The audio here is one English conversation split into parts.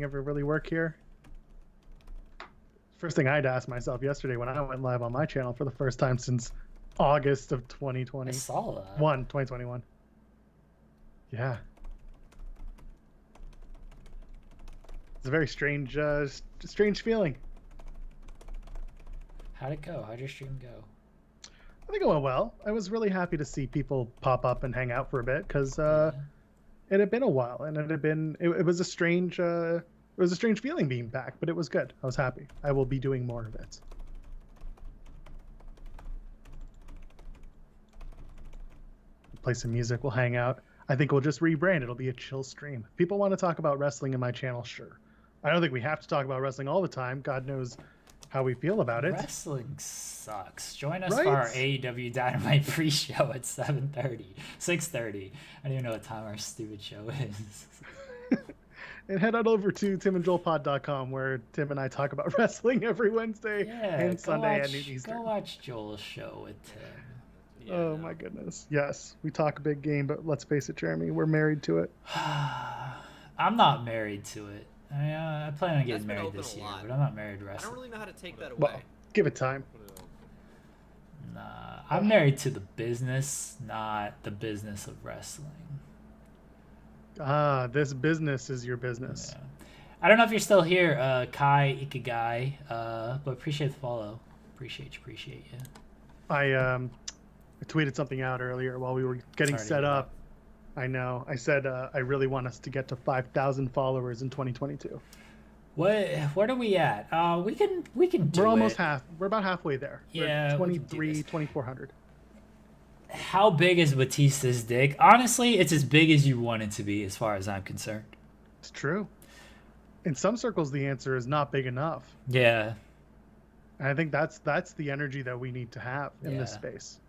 ever really work here? First thing I had to ask myself yesterday when I went live on my channel for the first time since August of 2020. I saw that. 2021. Yeah. It's a very strange feeling. How'd it go? How'd your stream go? I think it went well. I was really happy to see people pop up and hang out for a bit because it had been a while, and it was a strange feeling being back, but it was good. I was happy. I will be doing more of it. Play some music. We'll hang out. I think we'll just rebrand. It'll be a chill stream. If people want to talk about wrestling in my channel, sure. I don't think we have to talk about wrestling all the time. God knows how we feel about it. Wrestling sucks. Join us for our AEW Dynamite pre-show at 7:30, 6:30. I don't even know what time our stupid show is. And head on over to timandjoelpod.com where Tim and I talk about wrestling every Wednesday and Sunday and Easter. Go watch Joel's show with Tim. Yeah, oh my goodness. Yes, we talk a big game, but let's face it, Jeremy, we're married to it. I'm not married to it. I mean, I plan on getting married this year, but I'm not married to wrestling. I don't really know how to take that away. Well, give it time. Nah, I'm married to the business, not the business of wrestling. Ah, this business is your business. Yeah. I don't know if you're still here, Kai Ikigai, but appreciate the follow. Appreciate you. I tweeted something out earlier while we were getting set up. I know. I said I really want us to get to 5,000 followers in 2022. What are we at? We can do it. We're almost half. We're about halfway there. Yeah, 2,400. How big is Batista's dick? Honestly, it's as big as you want it to be, as far as I'm concerned. It's true. In some circles, the answer is not big enough. Yeah. And I think that's the energy that we need to have in this space.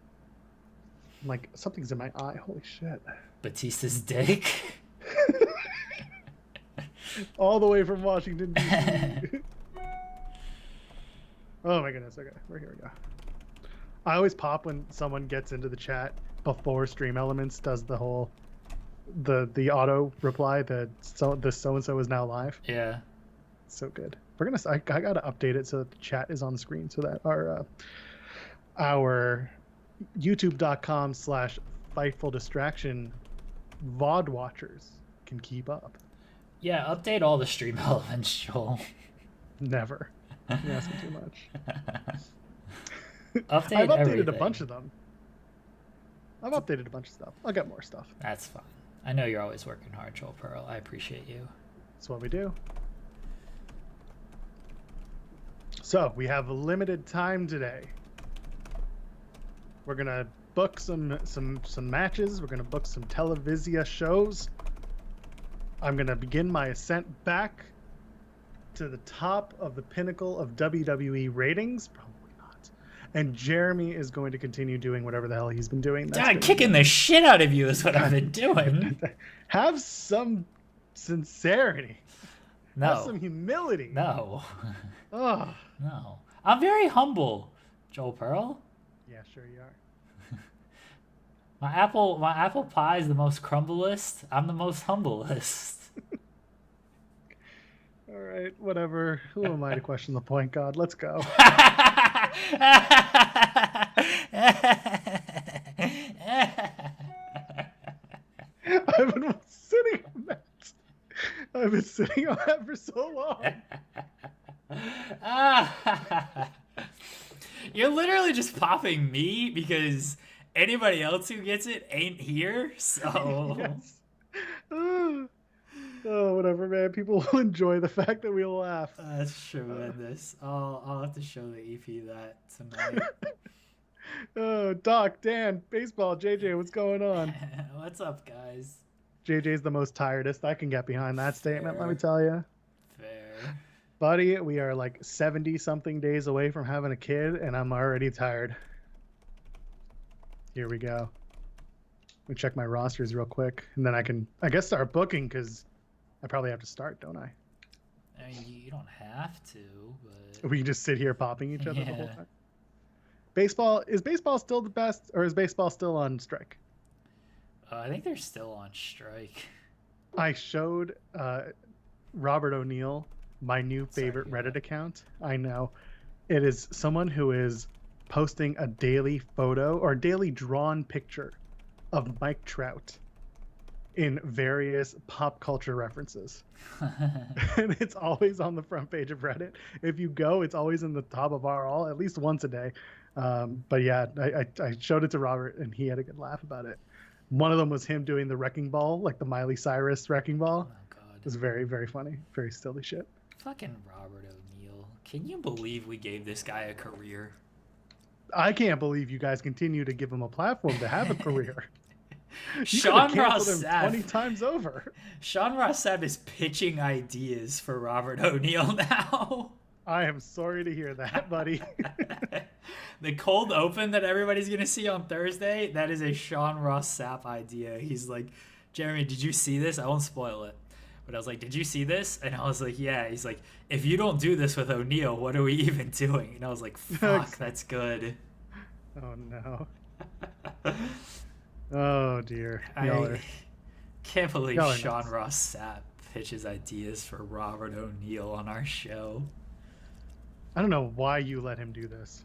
Like, something's in my eye. Holy shit. Batista's dick? All the way from Washington, D.C. Oh my goodness. Okay, here we go. I always pop when someone gets into the chat before Stream Elements does the whole the auto reply that so and so is now live. Yeah. So good. I gotta update it so that the chat is on the screen so that our youtube.com/FightfulDistraction VOD watchers can keep up. Yeah, update all the Stream Elements, Joel. Never. You're asking too much. I've updated everything. a bunch of them. I've updated a bunch of stuff. I'll get more stuff. That's fine. I know you're always working hard, Joel Pearl. I appreciate you. That's what we do. So we have a limited time today. We're gonna book some matches. We're gonna book some Televisia shows. I'm gonna begin my ascent back to the top of the pinnacle of WWE ratings. Probably not. And Jeremy is going to continue doing whatever the hell he's been doing. Dad, kicking the shit out of you is what I've been doing. Have some sincerity. No. Have some humility. No. Oh. No. I'm very humble, Joel Pearl. Yeah, sure you are. My apple pie is the most crumblest. I'm the most humblest. All right, whatever. Who am I to question the point, God? Let's go. I've been sitting on that. I've been sitting on that for so long. You're literally just popping me because anybody else who gets it ain't here, so... Yes. Oh, whatever, man. People will enjoy the fact that we laugh. That's tremendous. I'll have to show the EP that tonight. Oh, Doc, Dan, baseball, JJ, what's going on? What's up, guys? JJ's the most tiredest. I can get behind that statement, let me tell you. Fair. Buddy, we are like 70-something days away from having a kid, and I'm already tired. Here we go. Let me check my rosters real quick, and then I guess, start booking, because I probably have to start, don't I? I mean, you don't have to, but... We can just sit here popping each other the whole time. Is baseball still the best, or is baseball still on strike? I think they're still on strike. I showed Robert O'Neill my new favorite Reddit account. I know. It is someone who is posting a daily photo or daily drawn picture of Mike Trout in various pop culture references. And it's always on the front page of Reddit. If you go, it's always in the top of our all, at least once a day. But yeah, I showed it to Robert and he had a good laugh about it. One of them was him doing the wrecking ball, like the Miley Cyrus wrecking ball. Oh, God. It was very, very funny. Very silly shit. Fucking Robert O'Neill. Can you believe we gave this guy a career? I can't believe you guys continue to give him a platform to have a career. Sean Ross Sapp 20 times over. Sean Ross Sapp is pitching ideas for Robert O'Neill now. I am sorry to hear that, buddy. The cold open that everybody's going to see on Thursday, that is a Sean Ross Sapp idea. He's like, Jeremy, did you see this? I won't spoil it. But I was like, did you see this? And I was like, yeah. He's like, if you don't do this with O'Neill, what are we even doing? And I was like, fuck, that's good. Oh, no. Oh, dear. I can't believe Sean Ross Sapp pitches ideas for Robert O'Neill on our show. I don't know why you let him do this.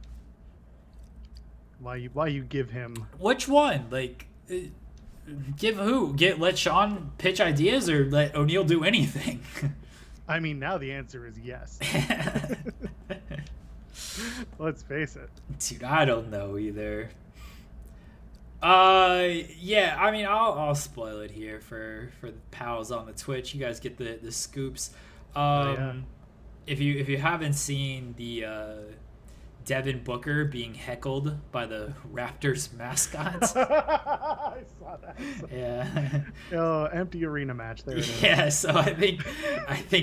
Why you give him... Which one? Like, give who? Let Sean pitch ideas or let O'Neill do anything? I mean, now the answer is yes. Let's face it. Dude, I don't know either. Yeah, I mean, I'll spoil it here for the pals on the Twitch. You guys get the scoops. Yeah. If you haven't seen the Devin Booker being heckled by the Raptors mascots. I saw that. Yeah. Oh, empty arena match. There it is. Yeah, so I think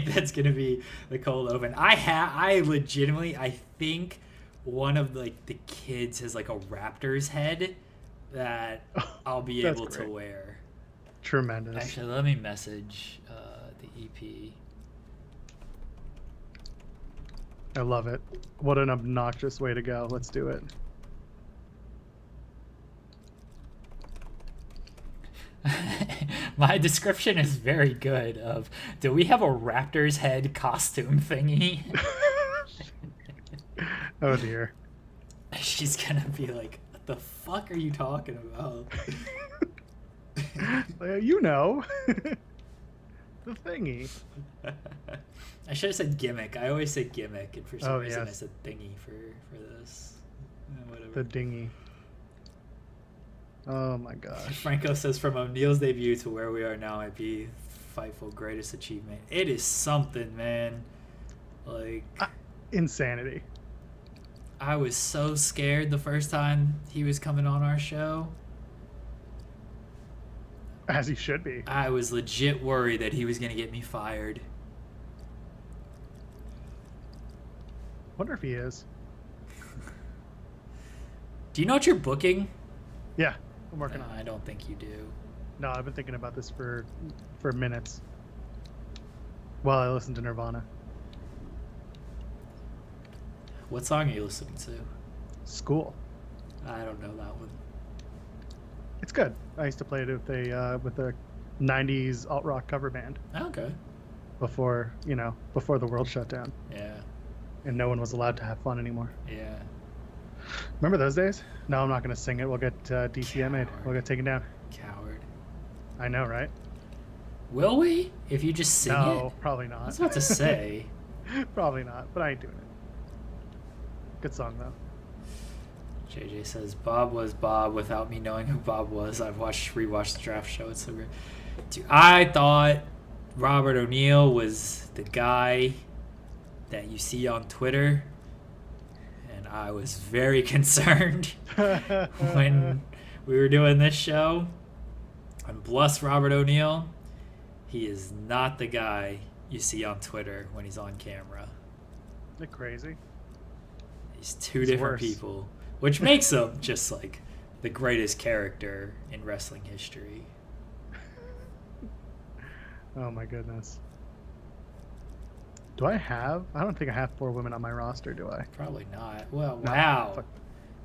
that's gonna be the cold open. I legitimately think one of like the kids has like a Raptors head that I'll be able to wear. Tremendous. Actually, let me message the EP. I love it. What an obnoxious way to go. Let's do it. My description is very good of, do we have a Raptors head costume thingy? Oh dear. She's gonna be like, what the fuck are you talking about? You know. The thingy. I should have said gimmick. I always say gimmick, and for some reason yes. I said thingy for this. Whatever. The dinghy. Oh my gosh. Franco says, from O'Neill's debut to where we are now might be Fightful greatest achievement. It is something, man. Like, insanity. I was so scared the first time he was coming on our show. As he should be. I was legit worried that he was going to get me fired. Wonder if he is. Do you know what you're booking? Yeah, I'm working on it. I don't think you do. No, I've been thinking about this for minutes while I listen to Nirvana. What song are you listening to? School. I don't know that one. It's good. I used to play it with a 90s alt rock cover band. Okay. Before the world shut down. Yeah. And no one was allowed to have fun anymore. Yeah. Remember those days? No, I'm not going to sing it. We'll get DCMA'd. We'll get taken down. Coward. I know, right? Will we? If you just sing it? No, probably not. I was about to say. Probably not, but I ain't doing it. Good song, though. JJ says, Bob was Bob without me knowing who Bob was. I've rewatched the draft show. It's so great. Dude, I thought Robert O'Neill was the guy that you see on Twitter, and I was very concerned when we were doing this show. And bless Robert O'Neill, he is not the guy you see on Twitter when he's on camera. Isn't it crazy? He's two different people, which makes him just like the greatest character in wrestling history. Oh my goodness. I don't think I have 4 women on my roster, do I? Probably not. Well, No, wow. fuck.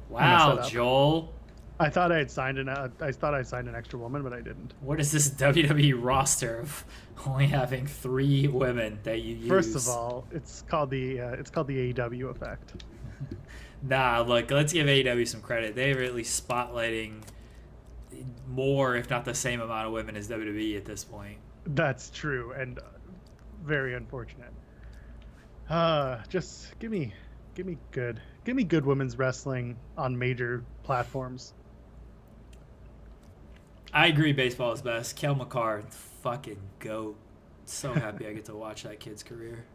Wow, Joel. I thought I signed an extra woman, but I didn't. What is this WWE roster of only having 3 women that you use? First of all, it's called the AEW effect. Nah, look, let's give AEW some credit. They're at least spotlighting more, if not the same amount of women as WWE at this point. That's true, and very unfortunate. Just give me good women's wrestling on major platforms. I agree, baseball is best. Kel McCarr, fucking goat. So happy I get to watch that kid's career.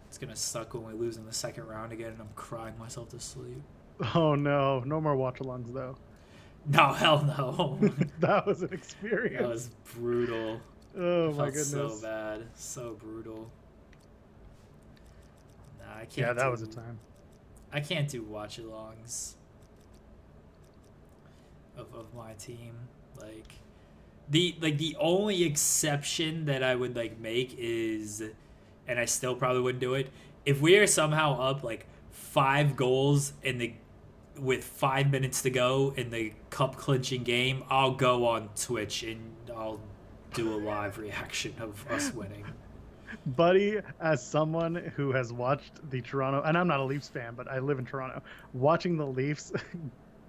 It's gonna suck when we lose in the second round again and I'm crying myself to sleep. Oh no, no more watch-alongs though. No, hell no. That was an experience. That was brutal. Oh my goodness. So bad. So brutal. Nah, I can't. Yeah, that was a time. I can't do watch-alongs of my team. The only exception that I would make is, and I still probably wouldn't do it, if we are somehow up 5 goals with 5 minutes to go in the cup clinching game, I'll go on Twitch and I'll do a live reaction of us winning. Buddy, as someone who has watched the Toronto, and I'm not a Leafs fan, but I live in Toronto, watching the Leafs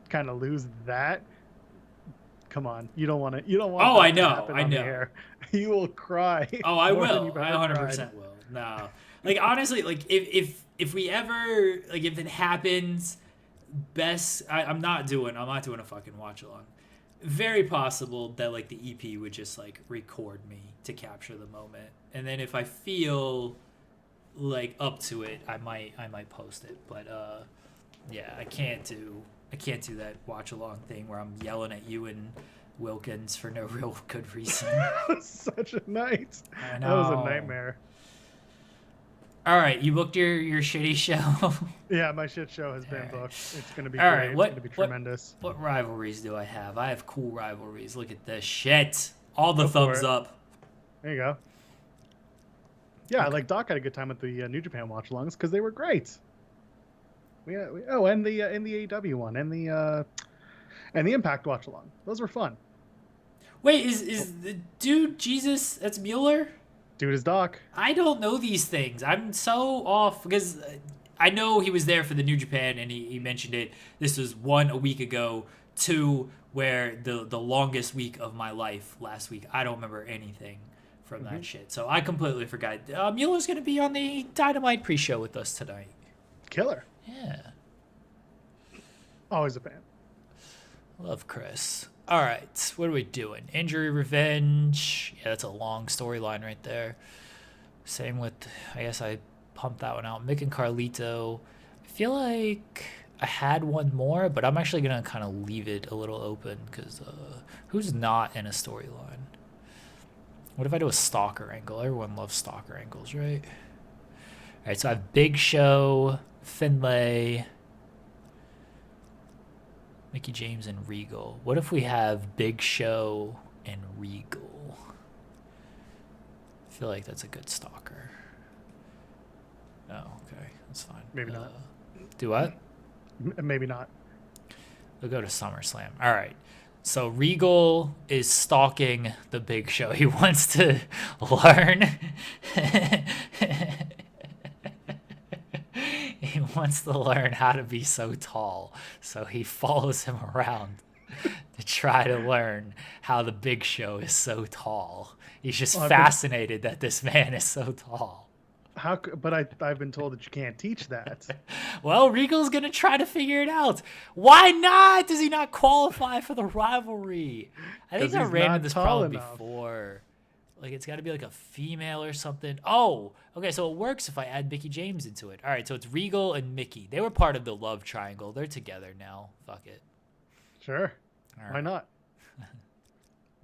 kind of lose that. Come on, you don't want to. You don't want. Oh, that I to know, happen I on the know. air. You will cry. Oh, I more than will. you've I ever 100% cried. will. No, honestly, if we ever if it happens, I'm not doing a fucking watch along. Very possible that the EP would just record me to capture the moment, and then if I feel up to it, I might post it. But yeah, I can't do that watch along thing where I'm yelling at you and Wilkins for no real good reason. That was such a night. I That was know. a nightmare. All right, you booked your shitty show. Yeah, my shit show has been All right. booked. It's gonna be All great. right, It's what- gonna be what- tremendous. What rivalries do I have? I have cool rivalries. Look at this shit. All the Go for thumbs it. up. There you go. Yeah, Okay. Doc had a good time with the New Japan watch-alongs because they were great. And the AEW one and the Impact watch-along. Those were fun. Wait, is the dude Jesus? That's Mueller. Dude is Doc. I don't know these things. I'm so off because I know he was there for the New Japan and he mentioned it. This was 1 a week ago. 2 where the longest week of my life last week. I don't remember anything from that shit. So I completely forgot. Mueller's going to be on the Dynamite pre-show with us tonight. Killer. Yeah. Always a fan. Love Chris. All right, what are we doing? Injury revenge. Yeah, that's a long storyline right there. Same with, I guess I pumped that one out. Mick and Carlito. I feel like I had one more, but I'm actually going to kind of leave it a little open because who's not in a storyline? What if I do a stalker angle? Everyone loves stalker angles, right? All right, so I have Big Show, Finlay, Mickey James, and Regal. What if we have Big Show and Regal? I feel like that's a good stalker. Oh, okay. That's fine. Maybe not. Do what? Maybe not. We'll go to SummerSlam. All right. So Regal is stalking the Big Show. He wants to learn. He wants to learn how to be so tall. So he follows him around to try to learn how the Big Show is so tall. He's just fascinated that this man is so tall. But I've been told that you can't teach that. Well, Regal's going to try to figure it out. Why not? Does he not qualify for the rivalry? I think I ran into this problem before. It's got to be a female or something. Oh, okay, so it works if I add Mickey James into it. All right, so it's Regal and Mickey. They were part of the love triangle. They're together now. Fuck it. Sure. All Why not?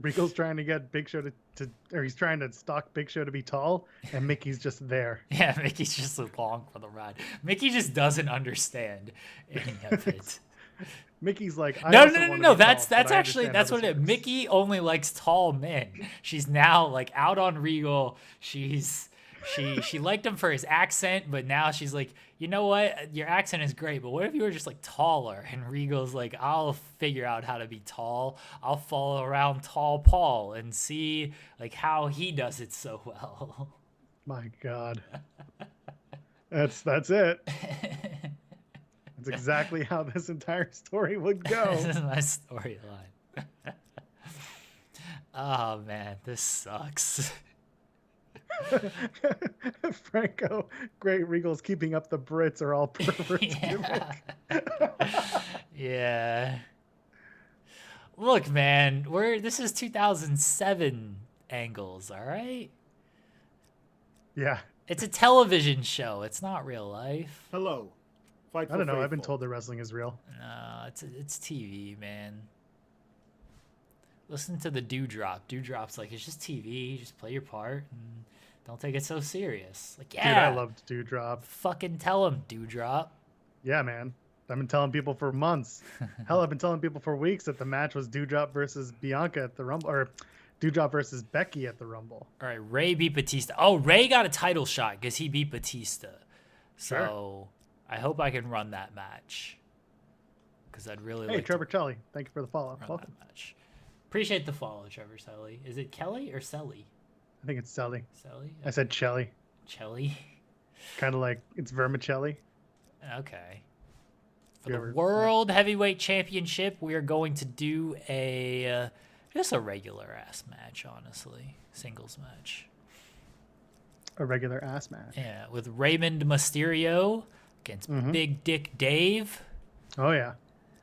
Regal's trying to get Big Show or he's trying to stalk Big Show to be tall, and Mickey's just there. Yeah, Mickey's just along for the ride. Mickey just doesn't understand any of it. Mickey's like, no. That's actually what it is. Mickey only likes tall men. She's now out on Regal. She's She liked him for his accent, but now she's like, you know what? Your accent is great, but what if you were just like taller? And Regal's like, I'll figure out how to be tall. I'll follow around Tall Paul and see like how he does it so well. My God. That's it. That's exactly how this entire story would go. This is my storyline. Oh man, this sucks. Franco, great Regal's keeping up the Brits are all perverts. Yeah. Look, man, this is 2007 angles, all right? Yeah. It's a television show. It's not real life. Hello. I don't know. I've been told the wrestling is real. No, it's TV, man. Listen to the Dewdrop. Dewdrop's like, it's just TV. Just play your part and don't take it so serious. Like, yeah. Dude, I loved Dewdrop. Fucking tell him, Dewdrop. Yeah, man. I've been telling people for months. Hell, I've been telling people for weeks that the match was Dewdrop versus Bianca at the Rumble, or Dewdrop versus Becky at the Rumble. All right, Ray beat Batista. Oh, Ray got a title shot because he beat Batista. So Sure. I hope I can run that match. Because I'd really Hey, like Trevor Chelly. Thank you for the follow. to run Welcome. that match. Appreciate the follow, Trevor Selly. Is it Kelly or Selly? I think it's Sally. Selly? I said Chelly. Chelly? Kind of like it's vermicelli. Okay. For You the ever- World Heavyweight Championship, we are going to do just a regular ass match, honestly. Singles match. A regular ass match. Yeah, with Raymond Mysterio against Big Dick Dave. Oh, yeah.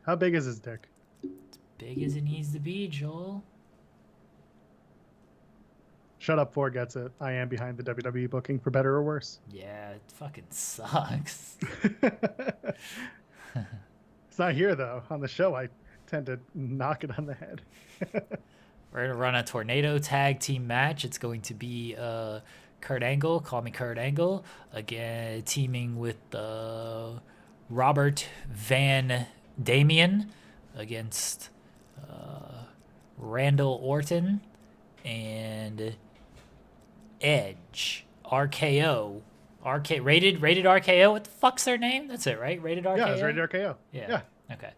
How big is his dick? Big as it needs to be, Joel. Shut Up 4 gets it. I am behind the WWE booking for better or worse. Yeah, it fucking sucks. It's not here, though. On the show, I tend to knock it on the head. We're going to run a tornado tag team match. It's going to be Kurt Angle, call me Kurt Angle, again teaming with Robert Van Damian against Randall Orton and Edge. RKO. Rated RKO? What the fuck's their name? That's it, right? Rated RKO? Yeah, it's rated RKO. Yeah. Okay.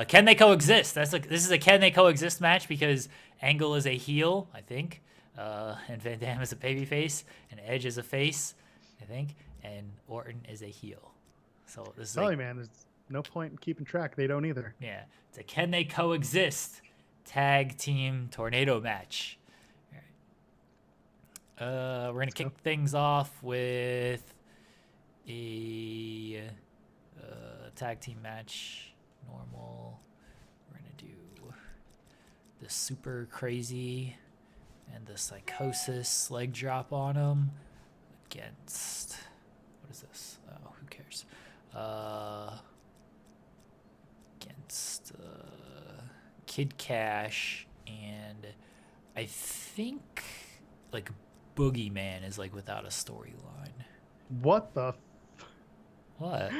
Can they coexist? This is a can they coexist match because Angle is a heel, I think, and Van Dam is a babyface, and Edge is a face, I think, and Orton is a heel. So this is Sorry, man. There's no point in keeping track. They don't either. yeah, it's a can they coexist tag team tornado match. All right. We're gonna kick things off with a tag team match. Normal. We're gonna do the super crazy and the psychosis leg drop on him against what is this? Oh, who cares? Against Kid Cash, and I think like Boogeyman is like without a storyline. What the? What?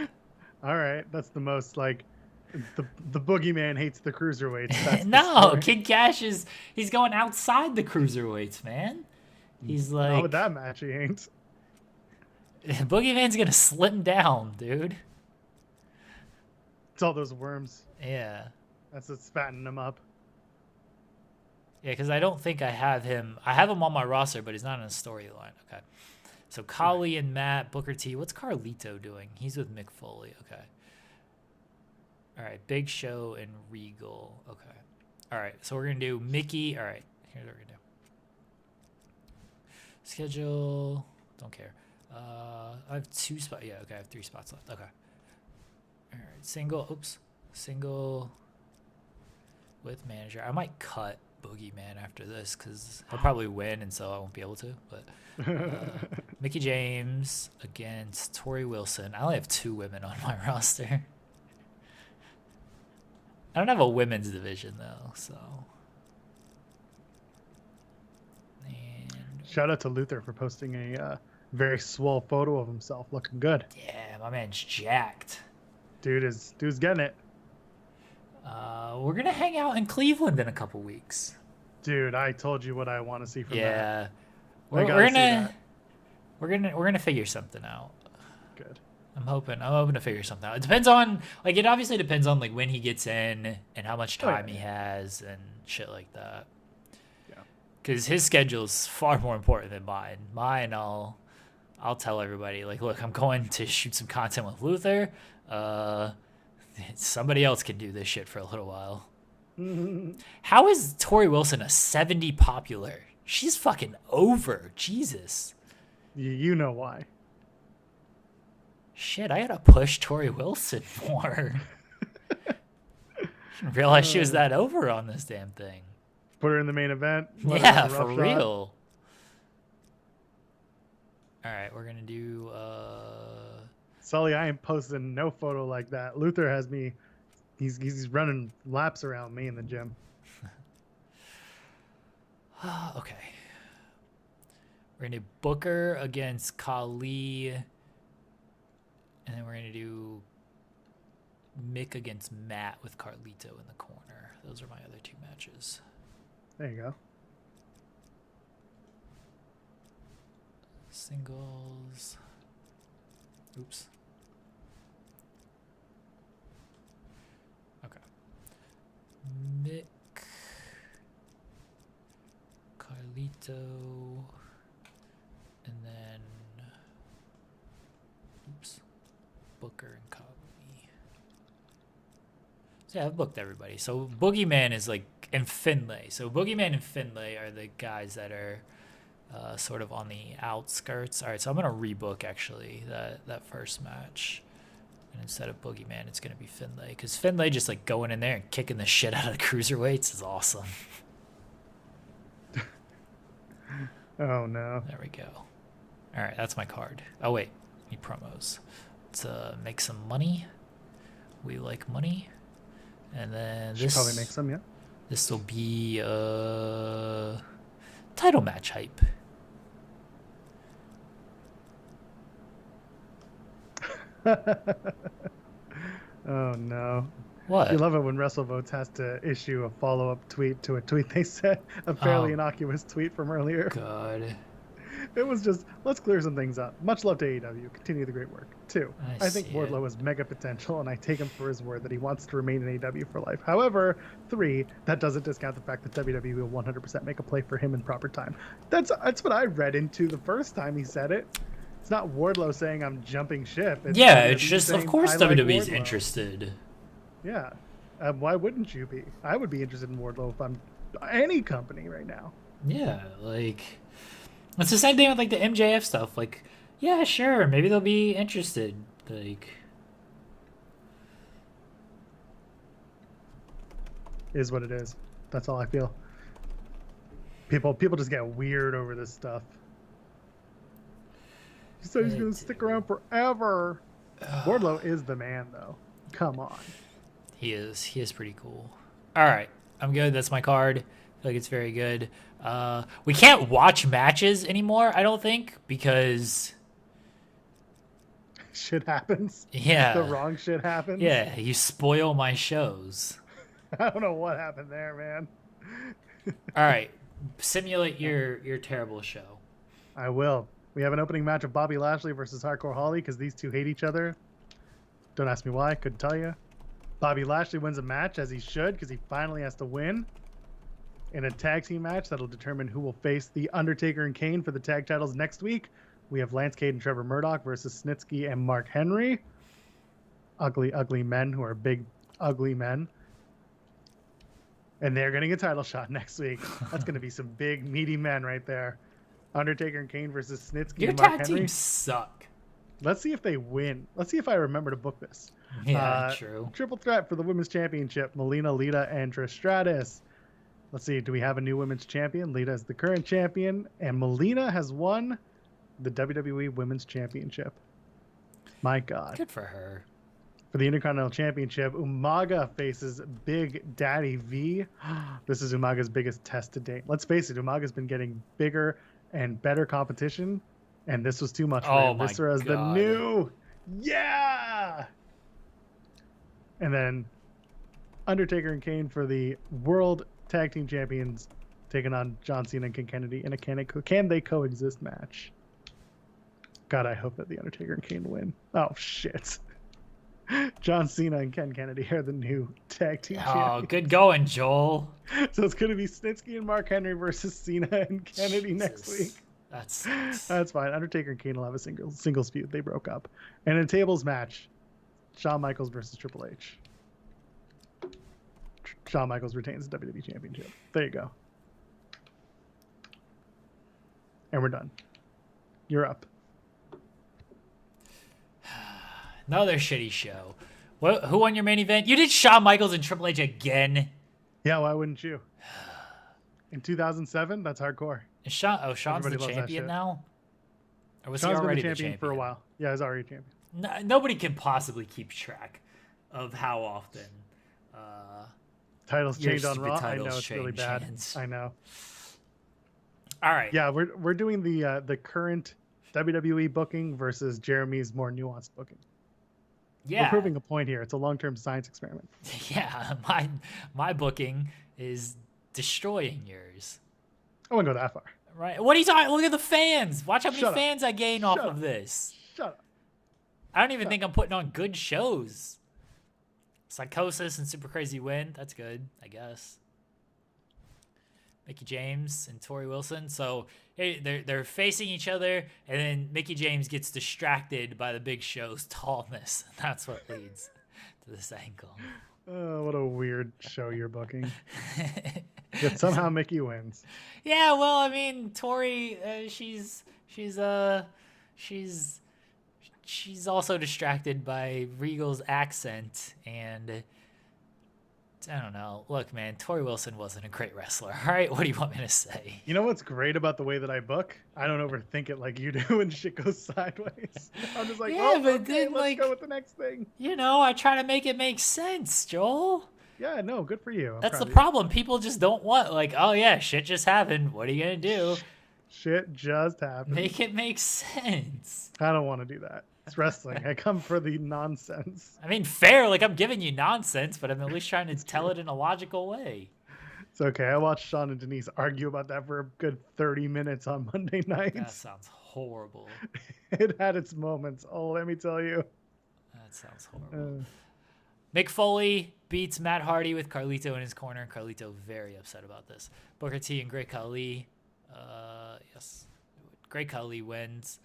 All right, that's the most like the boogeyman hates the cruiserweights. That's the No, story. Kid Cash he's going outside the cruiserweights, man. He's like Not with that match, he ain't. Boogeyman's gonna slim down, dude. It's all those worms. Yeah. That's what's fattening him up. Yeah, because I don't think I have him. I have him on my roster, but he's not in a storyline. Okay. So Kali and Matt, Booker T. What's Carlito doing? He's with Mick Foley. Okay. All right. Big Show and Regal. Okay. All right. So we're going to do Mickey. All right. Here's what we're going to do. Schedule. Don't care. I have 2 spots. Yeah, okay. I have 3 spots left. Okay. All right. Single. Oops. Single with manager. I might cut Boogeyman after this because he'll probably win, and so I won't be able to. But Mickey James against Tori Wilson. I only have 2 women on my roster. I don't have a women's division though, so. And Shout out to Luther for posting a very swole photo of himself, looking good. yeah, my man's jacked. Dude's getting it. We're gonna hang out in Cleveland in a couple weeks. Dude, I told you what I want to see from that. Yeah, I gotta we're see gonna that. We're gonna figure something out. Good. I'm hoping to figure something out. It depends on it obviously depends on like when he gets in and how much time he has and shit like that. Yeah. Because his schedule is far more important than mine. Mine, I'll tell everybody like, look, I'm going to shoot some content with Luther. Somebody else can do this shit for a little while. How is Tori Wilson a 70 popular? She's fucking over. Jesus. You know why. Shit, I gotta push Tori Wilson more. Didn't realize she was that over on this damn thing. Put her in the main event. Yeah, for real. Alright, we're gonna do Sully, I ain't posting no photo like that. Luther has me. He's running laps around me in the gym. Okay. We're gonna do Booker against Khali. And then we're going to do Mick against Matt with Carlito in the corner. Those are my other two matches. There you go. Singles. Oops. Okay. Mick. Carlito. And then... Oops. Booker and Khali. So yeah, I've booked everybody. So Boogeyman is like, and Finlay. So Boogeyman and Finlay are the guys that are sort of on the outskirts. All right, so I'm gonna rebook actually that first match, and instead of Boogeyman, it's gonna be Finlay because Finlay just like going in there and kicking the shit out of the cruiserweights is awesome. Oh no. There we go. All right, that's my card. Oh wait, need promos. Let's make some money. We like money. And then this... Should probably make some, yeah. This will be title match hype. Oh no. What? You love it when WrestleVotes has to issue a follow-up tweet to a tweet they said, a fairly innocuous tweet from earlier. God. It was just, let's clear some things up. Much love to AEW. Continue the great work. 2, I think Wardlow has mega potential, and I take him for his word that he wants to remain in AEW for life. However, 3, that doesn't discount the fact that WWE will 100% make a play for him in proper time. That's what I read into the first time he said it. It's not Wardlow saying I'm jumping ship. It's it's just, of course WWE's like interested. Yeah. Why wouldn't you be? I would be interested in Wardlow if I'm any company right now. Yeah, like... It's the same thing with like the MJF stuff. Like, yeah, sure, maybe they'll be interested. Like, is what it is. That's all I feel. People just get weird over this stuff. He said he's gonna stick around forever. Wardlow is the man, though. Come on. He is pretty cool. All right, I'm good. That's my card. I feel like it's very good. We can't watch matches anymore, I don't think, because shit happens. Yeah. The wrong shit happens. Yeah, you spoil my shows. I don't know what happened there, man. All right, simulate your terrible show. I will. We have an opening match of Bobby Lashley versus Hardcore Holly because these two hate each other. Don't ask me why. Couldn't tell you. Bobby Lashley wins a match, as he should, because he finally has to win. In a tag team match that'll determine who will face the Undertaker and Kane for the tag titles next week. We have Lance Cade and Trevor Murdoch versus Schnitzky and Mark Henry. Ugly, ugly men who are big, ugly men. And they're getting a title shot next week. That's going to be some big, meaty men right there. Undertaker and Kane versus Schnitzky and Mark Henry. Your tag teams suck. Let's see if they win. Let's see if I remember to book this. Yeah, true. Triple threat for the women's championship. Melina, Lita, and Trish Stratus. Let's see. Do we have a new women's champion? Lita is the current champion, and Melina has won the WWE Women's Championship. My God. Good for her. For the Intercontinental Championship, Umaga faces Big Daddy V. This is Umaga's biggest test to date. Let's face it, Umaga's been getting bigger and better competition, and this was too much for him. This was the new... Yeah! And then Undertaker and Kane for the World Tag Team Champions taking on John Cena and King Kennedy in a can they coexist match. God, I hope that the Undertaker and Kane win. Oh shit. John Cena and Ken Kennedy are the new tag team Oh, champions. good going, Joel. So it's going to be Snitzke and Mark Henry versus Cena and Kennedy next Jesus. week. That sucks. That's fine. Undertaker and Kane will have a singles feud. They broke up. And in a tables match, Shawn Michaels versus Triple H. Shawn Michaels retains the WWE Championship. There you go. And we're done. You're up. Another shitty show. Who won your main event? You did Shawn Michaels and Triple H again. Yeah, why wouldn't you? In 2007, that's hardcore. Is Shawn's Everybody the loves that champion shit. now? Or was Shawn's he already been the champion for a while. Yeah, he's already champion. Nobody can possibly keep track of how often Titles your change on stupid Raw. I titles know it's really bad. hands. I know. All right. Yeah, we're doing the current WWE booking versus Jeremy's more nuanced booking. Yeah. We're proving a point here. It's a long-term science experiment. Yeah, my booking is destroying yours. I wouldn't go that far. Right? What are you talking? Look at the fans. Watch how many Shut up. fans I gain Shut off up. of this. Shut up. I don't even think I'm putting on good shows. Psychosis and Super Crazy win. That's good, I guess. Mickey James and Tori Wilson. So hey, they're facing each other, and then Mickey James gets distracted by the Big Show's tallness. That's what leads to this angle. Oh, what a weird show you're booking. Yet somehow Mickey wins. Yeah, well, I mean, Tori, she's also distracted by Regal's accent, and I don't know. Look, man, Tori Wilson wasn't a great wrestler. All right, what do you want me to say? You know what's great about the way that I book? I don't overthink it like you do when shit goes sideways. I'm just like, Yeah, oh, but okay, then, let's go with the next thing. You know, I try to make it make sense, Joel. Yeah, no, good for you. That's the problem. People just don't want, like, oh yeah, shit just happened. What are you gonna do? Shit just happened. Make it make sense. I don't want to do that. It's wrestling. I come for the nonsense. I mean, fair. Like, I'm giving you nonsense, but I'm at least trying to tell it in a logical way. It's okay. I watched Sean and Denise argue about that for a good 30 minutes on Monday That nights. sounds horrible. It had its moments. Oh, let me tell you. That sounds horrible. Mick Foley beats Matt Hardy with Carlito in his corner. Carlito very upset about this. Booker T and Great Khali. Yes. Great Khali wins.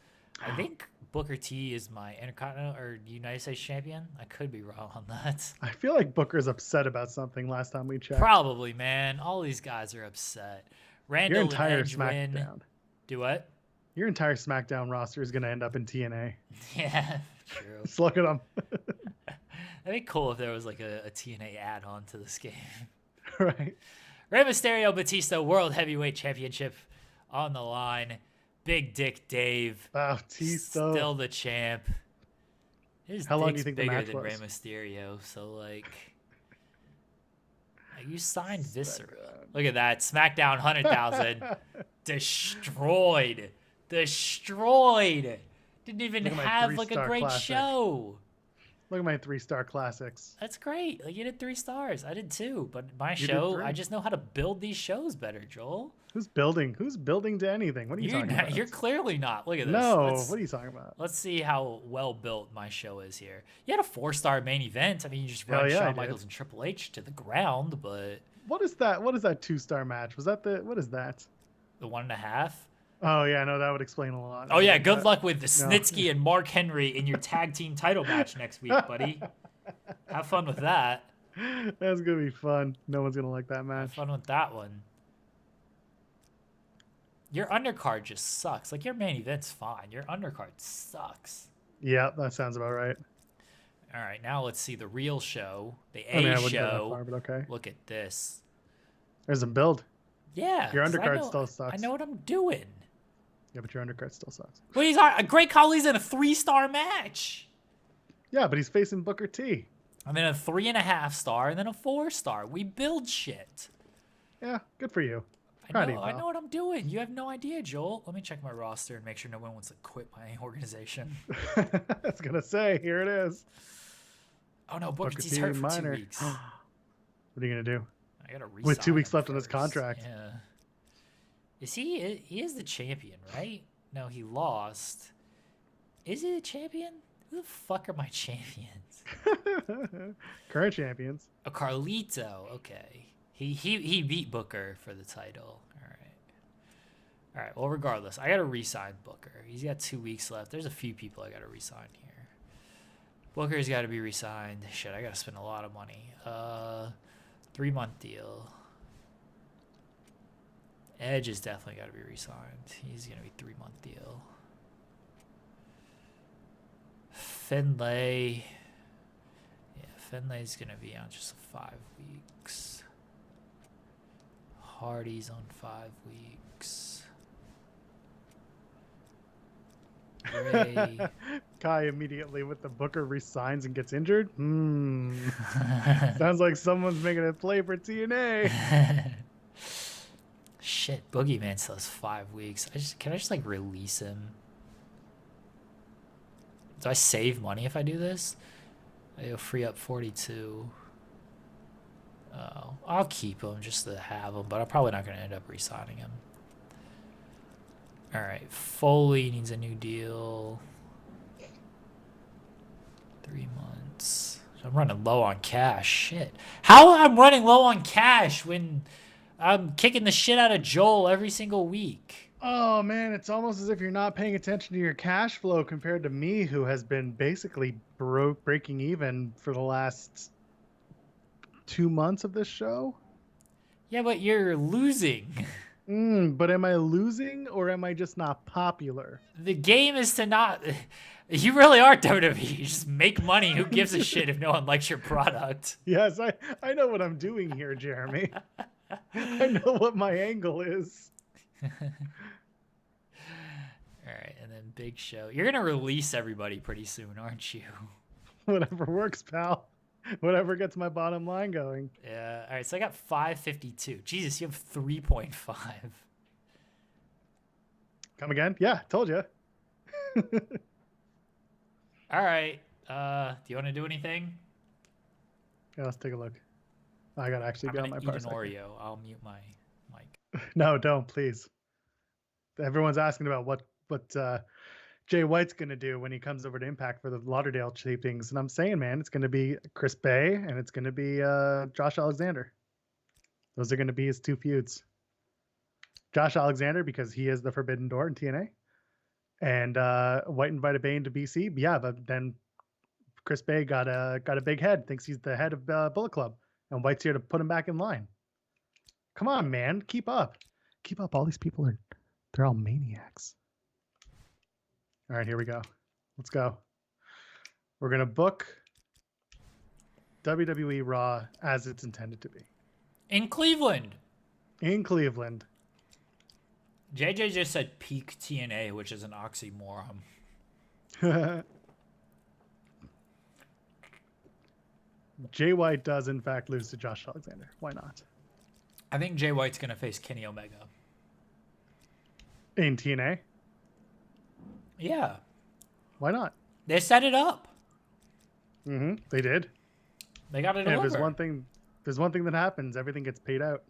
I think Booker T is my Intercontinental or United States champion. I could be wrong on that. I feel like Booker's upset about something last time we checked. Probably, man. All these guys are upset. Randall Your entire and Edge win. SmackDown. Do what? Your entire SmackDown roster is going to end up in TNA. Yeah, true. Just look at them. That'd be cool if there was like a TNA add-on to this game. Right. Rey Mysterio Batista World Heavyweight Championship on the line. Big Dick Dave. Batista. Still the champ. His How long do dick's you think the bigger match than was? Rey Mysterio, so like you signed Viscera. Look at that. SmackDown 100,000. Destroyed. Didn't even Look at my have like a 3-star great classic. show. Look at my 3-star classics. That's great. Like you did 3 stars. I did 2, but my You did show, 3. I just know how to build these shows better, Joel. Who's building? Who's building to anything? What are you talking about? You're clearly not. Look at this. No, what are you talking about? Let's see how well built my show is here. You had a 4-star main event. I mean, you just Hell run yeah, I Shawn did. Michaels and Triple H to the ground, but What is that? What is that 2-star match? Was that what is that? the 1.5. Oh yeah, no, that would explain a lot. Oh yeah, good luck with No. Snitsky and Mark Henry in your tag team title match next week, buddy. Have fun with that. That's gonna be fun. No one's gonna like that Have match. fun with that one. Your undercard just sucks. Like your main event's fine. Your undercard sucks. Yeah, that sounds about right. All right, now let's see the real show, the I mean, I A wouldn't go that show. far, but okay. Look at this. There's a build. Yeah. Your 'cause I undercard know- still sucks. I know what I'm doing. Yeah, but your undercard still sucks. What are you talking? Great Khali's in a 3-star match. Yeah, but he's facing Booker T. I'm in a 3.5 star and then a 4-star. We build shit. Yeah, good for you. I Proud of you, know. I pal. know what I'm doing. You have no idea, Joel. Let me check my roster and make sure no one wants to quit my organization. I was gonna say, here it is. Oh no, Booker Booker T's T hurt for minor. 2 weeks. What are you gonna do? I gotta With 2 re-sign weeks him left on his first. contract. Yeah. Is he? He is the champion, right? No, he lost. Is he the champion? Who the fuck are my champions? Current champions. A Carlito. Okay. He beat Booker for the title. All right. Well, regardless, I gotta re-sign Booker. He's got 2 weeks left. There's a few people I gotta re-sign here. Booker's got to be re-signed. Shit, I gotta spend a lot of money. 3-month deal. Edge is definitely got to be re-signed. He's gonna be 3-month deal. Finlay. Yeah, Finlay's gonna be on just 5 weeks. Hardy's on 5 weeks. Ray. Kai immediately with the Booker resigns and gets injured. Sounds like someone's making a play for TNA. Shit, Boogeyman still has 5 weeks. Can I just like release him? Do I save money if I do this? I'll free up 42. Oh, I'll keep him just to have him, but I'm probably not going to end up re-signing him. All right, Foley needs a new deal. 3 months. I'm running low on cash. Shit. How am I running low on cash when I'm kicking the shit out of Joel every single week? Oh man, it's almost as if you're not paying attention to your cash flow compared to me, who has been basically breaking even for the last 2 months of this show. Yeah, but you're losing. But am I losing or am I just not popular? The game is to not... You really are WWE. You just make money. Who gives a shit if no one likes your product? Yes, I know what I'm doing here, Jeremy. I know what my angle is. All right, and then Big Show. You're going to release everybody pretty soon, aren't you? Whatever works, pal. Whatever gets my bottom line going. Yeah. All right, so I got 552. Jesus, you have 3.5. Come again? Yeah, told you. All right. Do you want to do anything? Yeah, let's take a look. I gotta actually I'm get on gonna my eat an parsec. Oreo. I'll mute my mic. No, don't, please. Everyone's asking about what Jay White's gonna do when he comes over to Impact for the Lauderdale tapings, and I'm saying, man, it's gonna be Chris Bay and it's gonna be Josh Alexander. Those are gonna be his 2 feuds. Josh Alexander because he is the Forbidden Door in TNA, and White invited Bay into BC. Yeah, but then Chris Bay got a big head, thinks he's the head of Bullet Club, and White's here to put him back in line. Come on, man, keep up. All these people they're all maniacs. All right, here we go. Let's go. We're gonna book WWE Raw as it's intended to be. In Cleveland. In Cleveland. JJ just said peak TNA, which is an oxymoron. Jay White does in fact lose to Josh Alexander. Why not? I think Jay White's gonna face Kenny Omega. In TNA? Yeah. Why not? They set it up. They did. They got it And over. if there's one thing that happens, everything gets paid out.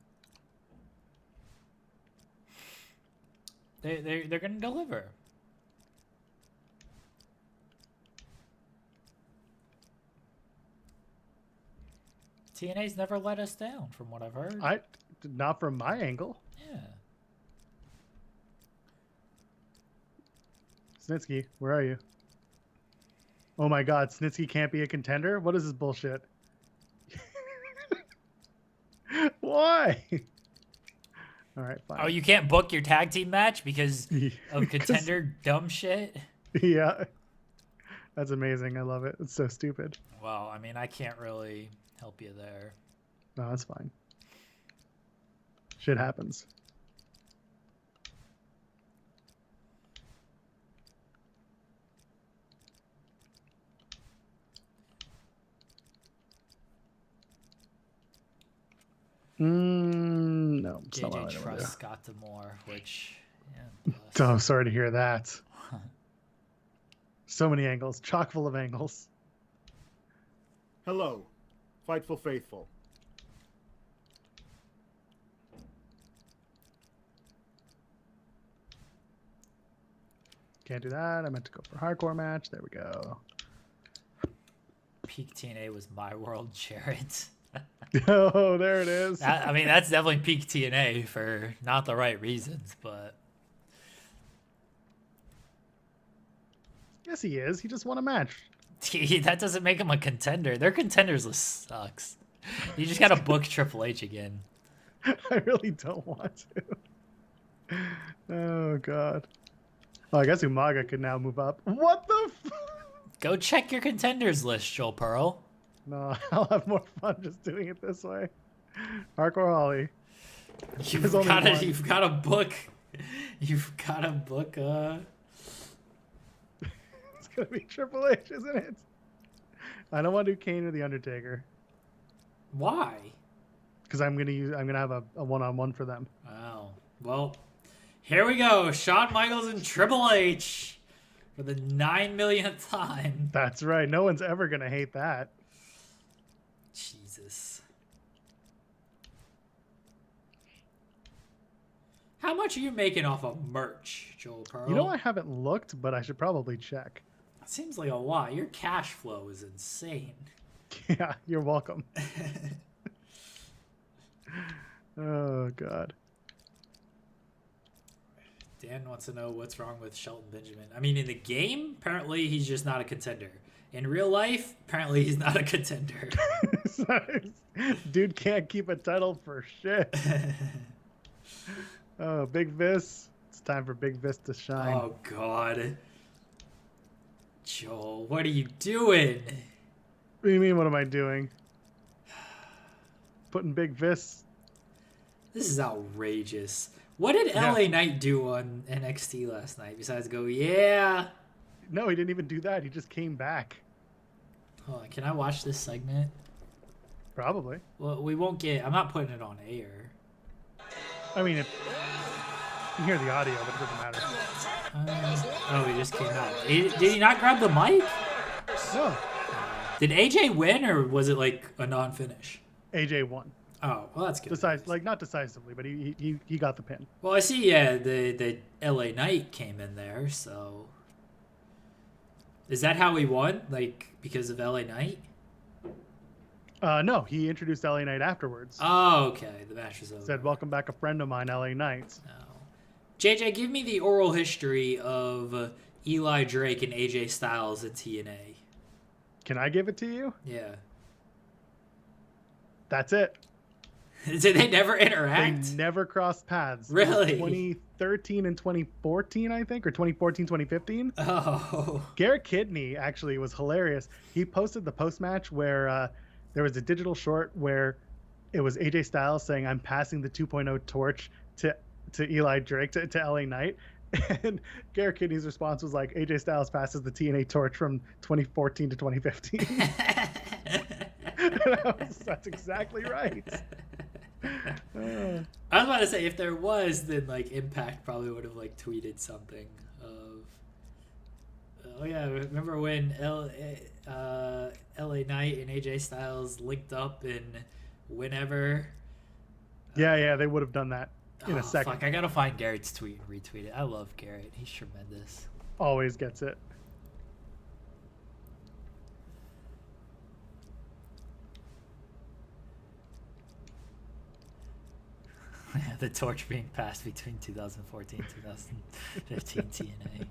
They're gonna deliver. TNA's never let us down, from what I've heard. Not from my angle. Yeah. Snitzke, where are you? Oh my God, Snitzke can't be a contender? What is this bullshit? Why? All right, fine. Oh, you can't book your tag team match because of contender dumb shit? Yeah. That's amazing. I love it. It's so stupid. Well, I mean, I can't really help you there. No, that's fine. Shit happens. No. It's not what I JJ wanna trusts do. Scott Demore, which, yeah. Oh, sorry to hear that. So many angles, chock full of angles. Hello, Fightful Faithful. Can't do that. I meant to go for hardcore match. There we go. Peak TNA was My World, Jarrett. Oh, there it is. I mean, that's definitely peak TNA for not the right reasons, but Yes, he is. He just won a match. that doesn't make him a contender. Their contenders list sucks. You just gotta book Triple H again. I really don't want to. Oh, God. Well, I guess Umaga could now move up. What the Go check your contenders list, Joel Pearl. No, I'll have more fun just doing it this way. Hardcore Holly. You've got to book. You've got to book. It's gonna be Triple H, isn't it? I don't want to do Kane or the Undertaker Why? because I'm gonna have a one-on-one for them. Oh, well, here we go. Shawn Michaels and Triple H for the 9 millionth time. That's right. No one's ever gonna hate that. Jesus. How much are you making off of merch, Joel Pearl? You know, I haven't looked, but I should probably check. It seems like a lot. Your cash flow is insane. Yeah, you're welcome. Oh, God. Dan wants to know what's wrong with Shelton Benjamin. I mean, in the game, apparently he's just not a contender. In real life, apparently he's not a contender. Dude can't keep a title for shit. Oh, Big Vis. It's time for Big Vis to shine. Oh, God. Joel, what are you doing? What do you mean, what am I doing? Putting Big Vis. This is outrageous. What did LA Knight do on NXT last night besides go, yeah? No, he didn't even do that. He just came back. Hold on, can I watch this segment? Probably. Well, we won't get... I'm not putting it on air. I mean, if you hear the audio, but it doesn't matter. Oh, he just came out. Did he not grab the mic? No. Did AJ win, or was it like a non-finish? AJ won. Oh, well, that's good. Not decisively, but he got the pin. Well, I see, yeah, the LA Knight came in there, so... Is that how he won? Like, because of LA Knight? No, he introduced LA Knight afterwards. Oh, okay. The match was over. Said, welcome back, a friend of mine, LA Knight. No. JJ, give me the oral history of Eli Drake and AJ Styles at TNA. Can I give it to you? Yeah. That's it. Did they never interact? They never crossed paths. Really? 2013 and 2014, I think, or 2014, 2015. Oh. Garrett Kidney actually was hilarious. He posted the post-match where there was a digital short where it was AJ Styles saying, I'm passing the 2.0 torch to Eli Drake, to LA Knight. And Garrett Kidney's response was like, AJ Styles passes the TNA torch from 2014 to 2015. That's exactly right. I was about to say, if there was, then like Impact probably would have like tweeted something of, oh yeah, remember when LA Knight and AJ Styles linked up in whenever? Yeah, they would have done that in a second. Fuck, I gotta find Garrett's tweet and retweet it. I love Garrett. He's tremendous. Always gets it. The torch being passed between 2014 and 2015 TNA.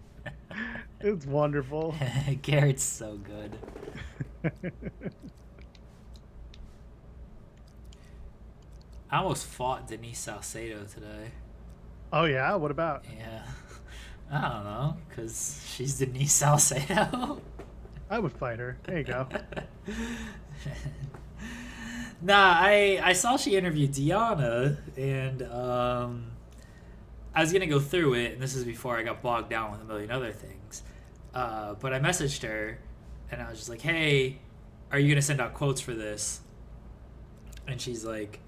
It's wonderful. Garrett's so good. I almost fought Denise Salcedo today. Oh yeah? What about? Yeah. I don't know, because she's Denise Salcedo. I would fight her. There you go. Nah, I saw she interviewed Deanna, and I was going to go through it, and this is before I got bogged down with a million other things. But I messaged her, and I was just like, hey, are you going to send out quotes for this? And she's like,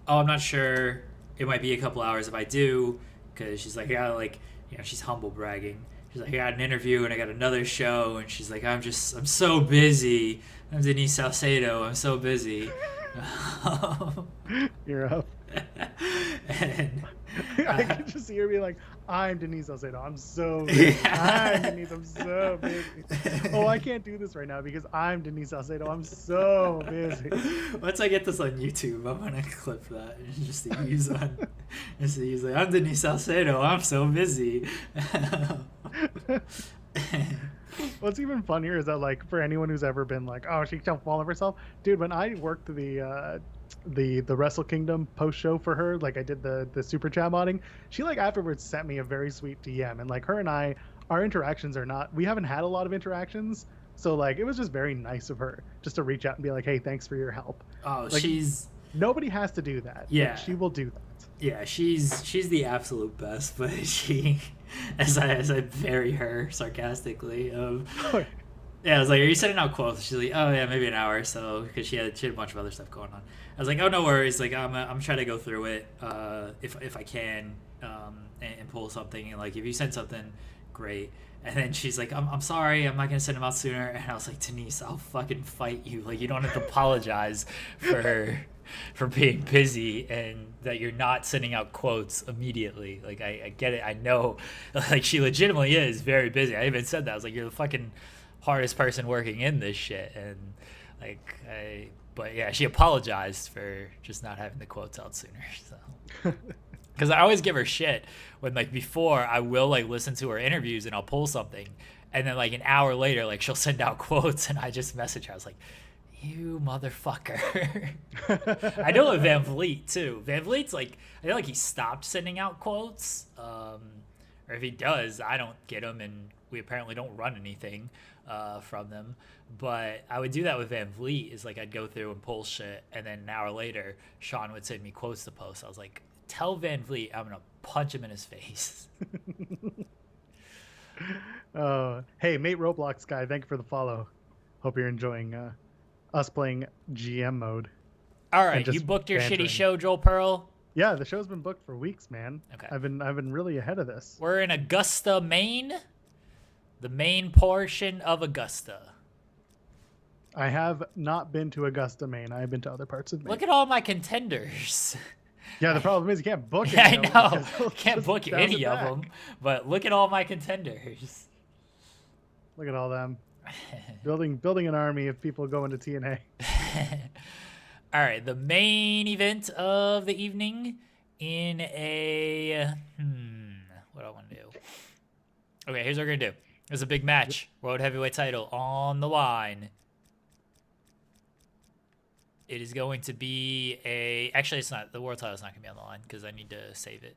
oh, I'm not sure. It might be a couple hours if I do, because she's like, yeah, like, you know, she's humble bragging. She's like, I got an interview, and I got another show, and she's like, I'm so busy. I'm Denise Salcedo. I'm so busy. You're up. And I could just hear me like, I'm Denise Salcedo. I'm so busy. I'm Denise. I'm so busy. Oh, I can't do this right now because I'm Denise Salcedo. I'm so busy. Once I get this on YouTube, I'm gonna clip that just to use on. Just to use like, I'm Denise Salcedo. I'm so busy. What's even funnier is that, like, for anyone who's ever been like, oh, she can't fall over herself, dude. When I worked the Wrestle Kingdom post show for her, like I did the super chat modding, she like afterwards sent me a very sweet DM, and like her and I, our interactions are not, we haven't had a lot of interactions, so like it was just very nice of her just to reach out and be like, hey, thanks for your help. Oh, like, she's nobody has to do that. Yeah, but she will do that. Yeah, she's the absolute best, but she, as I bury her sarcastically, yeah, I was like, are you sending out quotes? She's like, oh yeah, maybe an hour or so, because she had a bunch of other stuff going on. I was like, oh, no worries, like I'm trying to go through it if I can and pull something, and like if you send something, great. And then she's like, I'm sorry, I'm not gonna send them out sooner. And I was like, Denise, I'll fucking fight you. Like, you don't have to apologize for being busy and that you're not sending out quotes immediately. Like, I get it. I know, like, she legitimately is very busy. I even said that. I was like, you're the fucking hardest person working in this shit. And like, but yeah, she apologized for just not having the quotes out sooner. So, because I always give her shit when, like, before I will like listen to her interviews and I'll pull something, and then like an hour later, like she'll send out quotes and I just message her. I was like, you motherfucker. I know with Van Vliet too. Van Vliet's like, I feel like he stopped sending out quotes, or if he does, I don't get them, and we apparently don't run anything from them. But I would do that with Van Vliet, is like I'd go through and pull shit, and then an hour later Sean would send me quotes to post. I was like, tell Van Vliet I'm gonna punch him in his face. Hey, mate Roblox guy, thank you for the follow. Hope you're enjoying us playing GM mode. All right, you booked your shitty show, Joel Pearl? Yeah, the show's been booked for weeks, man. Okay. I've been really ahead of this. We're in Augusta, Maine. The main portion of Augusta. I have not been to Augusta, Maine. I have been to other parts of Maine. Look at all my contenders. Yeah, the problem is you can't book yeah, any I know. Can't book any of them. But look at all my contenders. Look at all them. building an army of people going to TNA. All right, the main event of the evening in a what do I want to do? Okay, here's what we're gonna do. There's a big match, World Heavyweight title on the line. It is going to be actually it's not, the world title's not gonna be on the line because I need to save it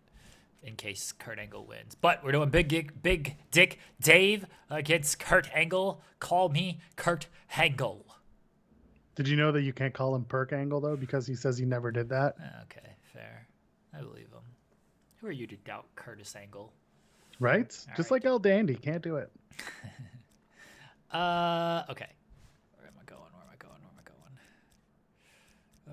in case Kurt Angle wins. But we're doing Big Dick Dave against Kurt Angle. Call me Kurt Angle. Did you know that you can't call him Perk Angle, though, because he says he never did that? Okay, fair. I believe him. Who are you to doubt Curtis Angle? Right? All Just right. like El Dandy. Can't do it. Okay. Where am I going? What am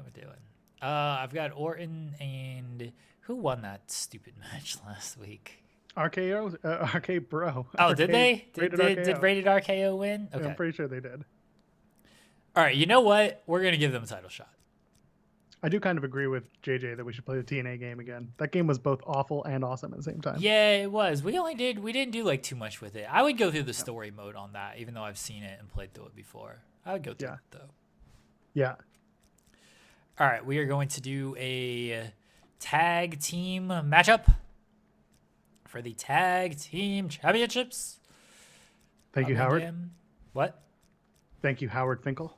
I doing? I've got Orton and... Who won that stupid match last week? RKO? RK Bro. Oh, RK, did they? Rated Did Rated RKO win? Okay. Yeah, I'm pretty sure they did. All right, you know what? We're going to give them a title shot. I do kind of agree with JJ that we should play the TNA game again. That game was both awful and awesome at the same time. Yeah, it was. We didn't do like too much with it. I would go through the story mode on that, even though I've seen it and played through it before. I would go through it though. Yeah. All right, we are going to do a tag team matchup for the tag team championships. Thank you, Howard. What? Thank you, Howard Finkel,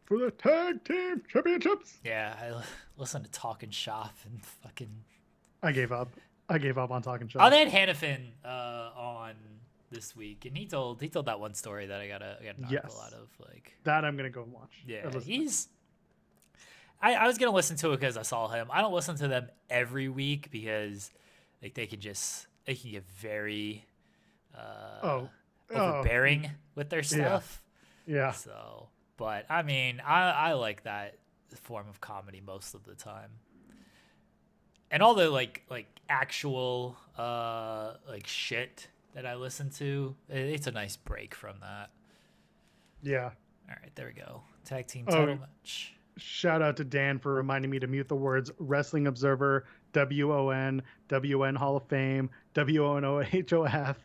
for the tag team championships. Yeah, I listened to Talking Shop and fucking... I gave up on Talking Shop. Oh, they had Hannafin on this week, and he told that one story that I got an article out of. Like that, I'm gonna go and watch. Yeah, I was gonna listen to it because I saw him. I don't listen to them every week because like they can get very overbearing with their stuff. Yeah. So, but I mean, I like that form of comedy most of the time. And all the like actual like shit that I listen to, it's a nice break from that. Yeah. All right, there we go. Tag team title match. Shout out to Dan for reminding me to mute the words Wrestling Observer WON, WN Hall of Fame, WONOHOF.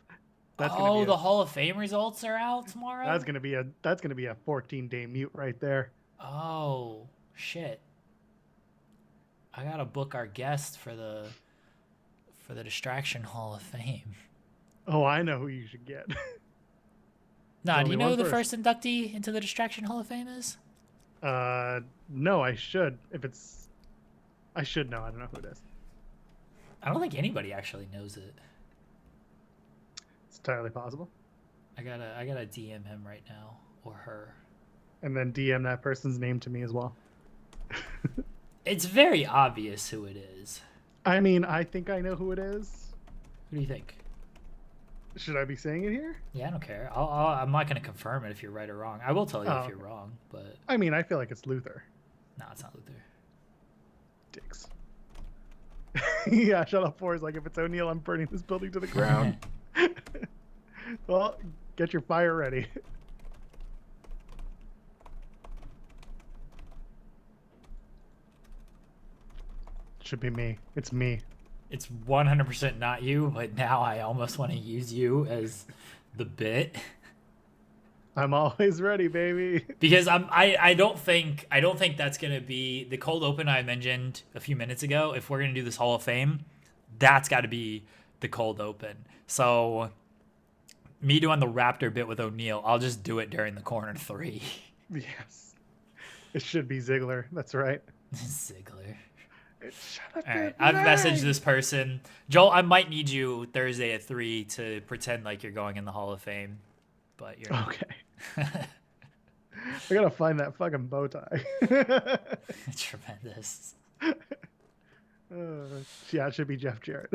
The Hall of Fame results are out tomorrow? That's gonna be a 14-day mute right there. Oh shit. I gotta book our guest for the Distraction Hall of Fame. Oh, I know who you should get. Nah, do you know who the first inductee into the Distraction Hall of Fame is? No, I should. I should know. I don't know who it is. I don't think anybody actually knows it. It's entirely possible. I gotta DM him right now, or her. And then DM that person's name to me as well. It's very obvious who it is. I mean, I think I know who it is. Who do you think? Should I be saying it here? Yeah, I don't care. I'm not gonna confirm it if you're right or wrong. I will tell you if you're wrong, but I mean, I feel like it's Luther. no, it's not Luther. Dicks. Yeah, shut up, Forrest. Like, if it's O'Neal, I'm burning this building to the ground. Well, get your fire ready. Should be me. It's me. It's 100% not you, but now I almost want to use you as the bit. I'm always ready, baby. Because I don't think that's gonna be the cold open I mentioned a few minutes ago. If we're gonna do this Hall of Fame, that's got to be the cold open. So me doing the Raptor bit with O'Neal, I'll just do it during the corner 3. Yes, it should be Ziggler. That's right. Ziggler. Shut up. All right, I've messaged this person. Joel, I might need you Thursday at 3 to pretend like you're going in the Hall of Fame, but you're not. Okay. I gotta find that fucking bow tie. Tremendous. Yeah, it should be Jeff Jarrett.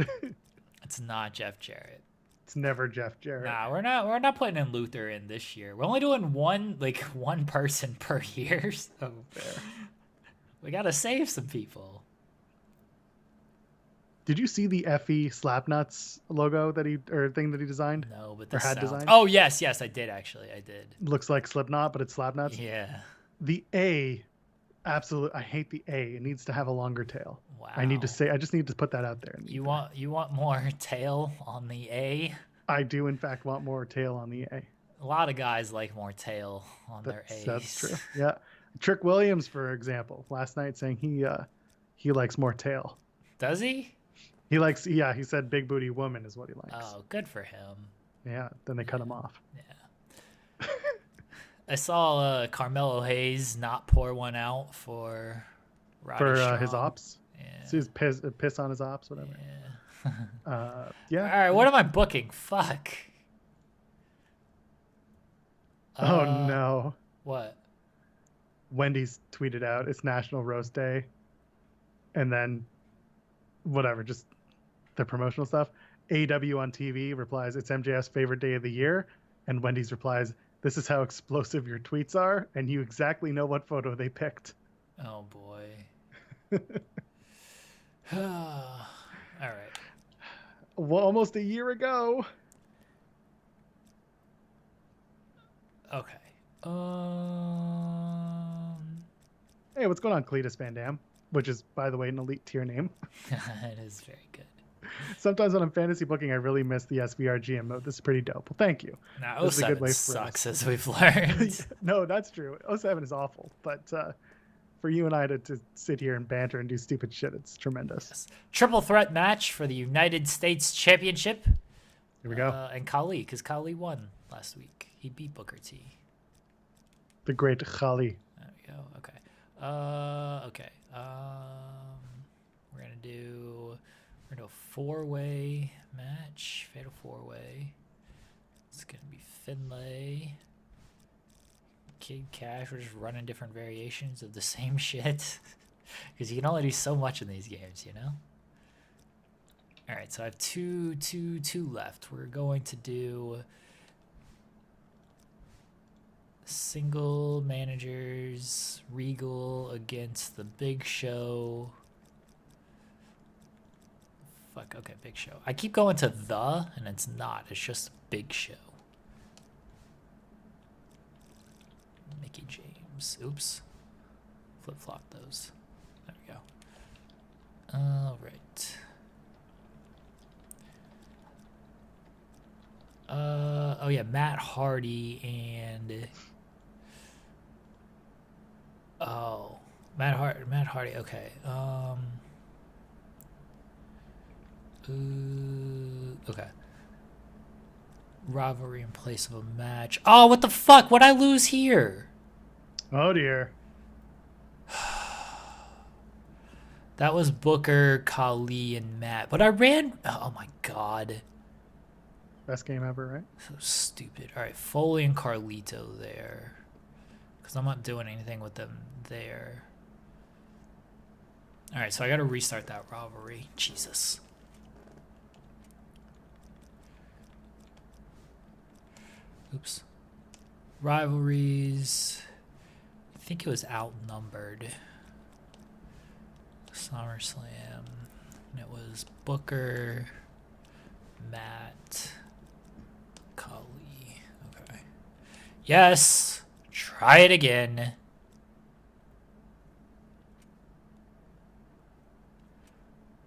It's not Jeff Jarrett. It's never Jeff Jarrett. Nah, we're not putting in Luther in this year. We're only doing one person per year, so Fair. We gotta save some people. Did you see the FE Slapnuts logo thing that he designed? No, but or had designed? Oh yes, I did actually. I did. Looks like Slipknot, but it's Slapnuts. Yeah. The A, absolutely. I hate the A. It needs to have a longer tail. Wow. I just need to put that out there. You want more tail on the A? I do in fact want more tail on the A. A lot of guys like more tail on their A's. That's true. Yeah. Trick Williams, for example, last night saying he likes more tail. Does he? He said big booty woman is what he likes. Oh, good for him. Yeah, then they cut him off. Yeah. I saw Carmelo Hayes not pour one out for his ops. Yeah. So he's piss on his ops, whatever. Yeah. Yeah. All right, what am I booking? Fuck. Oh no. What? Wendy's tweeted out it's National Roast Day, and then whatever, just the promotional stuff. AW on TV replies it's MJF's favorite day of the year, and Wendy's replies, "This is how explosive your tweets are, and you exactly know what photo they picked." Oh boy. All right. Well, almost a year ago. Okay. Hey, what's going on, Cletus Van Dam? Which is, by the way, an elite tier name. It is very good. Sometimes when I'm fantasy booking, I really miss the SVRGM mode. This is pretty dope. Well, thank you. Now, 07 sucks, as we've learned. No, that's true. 07 is awful. But for you and I to sit here and banter and do stupid shit, it's tremendous. Yes. Triple threat match for the United States Championship. Here we go. And Khali, because Khali won last week. He beat Booker T. The great Khali. There we go. Okay. Okay. We're gonna do a 4-way match, fatal 4-way. It's gonna be Finlay, Kid Cash. We're just running different variations of the same shit because you can only do so much in these games, you know. All right, so I have two left. We're going to do single managers, Regal against the Big Show. Fuck, okay, Big Show. I keep going to the, and it's not. It's just Big Show. Mickey James. Oops. Flip-flop those. There we All right. Oh yeah, Matt Hardy and Matt Hardy. Okay. Okay. Rivalry in place of a match. Oh, what the fuck? What'd I lose here? Oh dear. That was Booker, Kali, and Matt. But I ran. Oh my god. Best game ever, right? So stupid. All right, Foley and Carlito there. Because I'm not doing anything with them there. All right, so I got to restart that rivalry. Jesus. Oops. Rivalries. I think it was outnumbered. SummerSlam. And it was Booker, Matt, Kali. Okay. Yes. Try it again.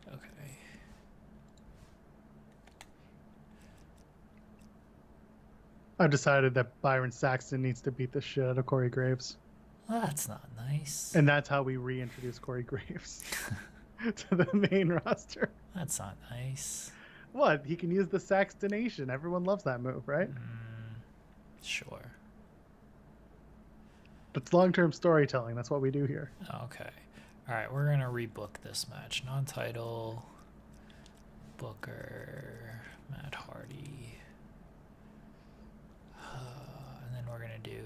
Okay. I've decided that Byron Saxton needs to beat the shit out of Corey Graves. Well, that's not nice. And that's how we reintroduce Corey Graves to the main roster. That's not nice. What? He can use the Saxtonation. Everyone loves that move, right? Sure. It's long-term storytelling. That's what we do here. Okay. All right, we're going to rebook this match. Non-title, Booker, Matt Hardy. And then we're going to do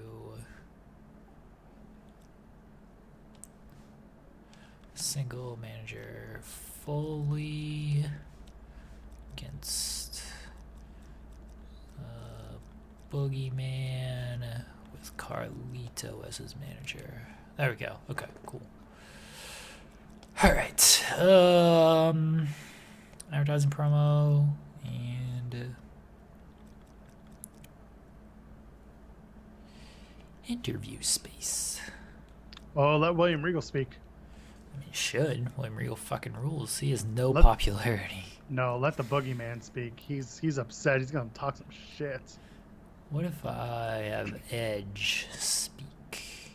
single manager Foley against Boogeyman with Carlito as his manager. There we go. Okay, cool. All right. Advertising promo and interview space. Oh, let William Regal speak. I mean, should. William Regal fucking rules. He has no popularity. No, let the Boogeyman speak. He's upset. He's gonna talk some shit. What if I have Edge speak?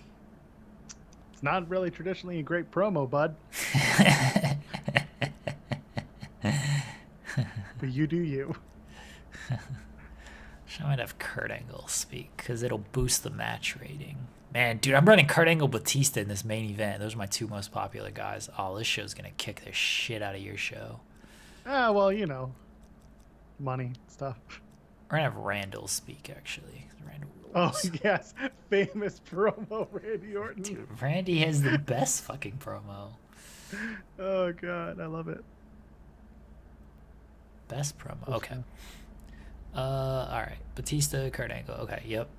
It's not really traditionally a great promo, bud. But you do you. I might have Kurt Angle speak because it'll boost the match rating. Man, dude, I'm running Kurt Angle Batista in this main event. Those are my two most popular guys. Oh, this show's gonna kick the shit out of your show. Ah, well, you know, money stuff. We're gonna have Randall speak, actually. Randall Oh, rules. yes. Famous promo, Randy Orton. Dude, Randy has the best fucking promo. Oh, God. I love it. Best promo. Okay. Alright. Batista, Kurt Angle. Okay, yep.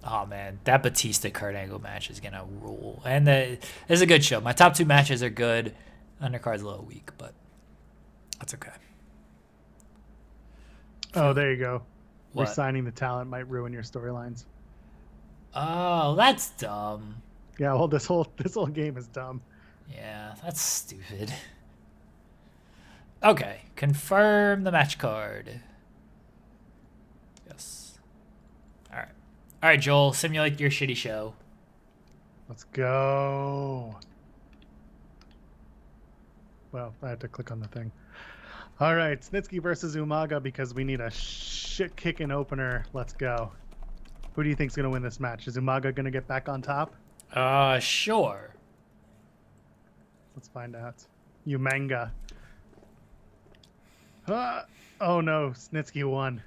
Oh, man. That Batista Kurt Angle match is gonna rule. And it's a good show. My top two matches are good. Undercard's a little weak, but that's okay. Oh, there you go. What? Resigning the talent might ruin your storylines. Oh, that's dumb. Yeah, well, this whole game is dumb. Yeah, that's stupid. Okay, confirm the match card. Yes. All right, Joel, simulate your shitty show. Let's go. Well, I had to click on the thing. All right, Snitzke versus Umaga because we need a shit-kicking opener. Let's go. Who do you think's gonna win this match? Is Umaga gonna get back on top? Sure. Let's find out. Umanga. Oh no, Snitzke won.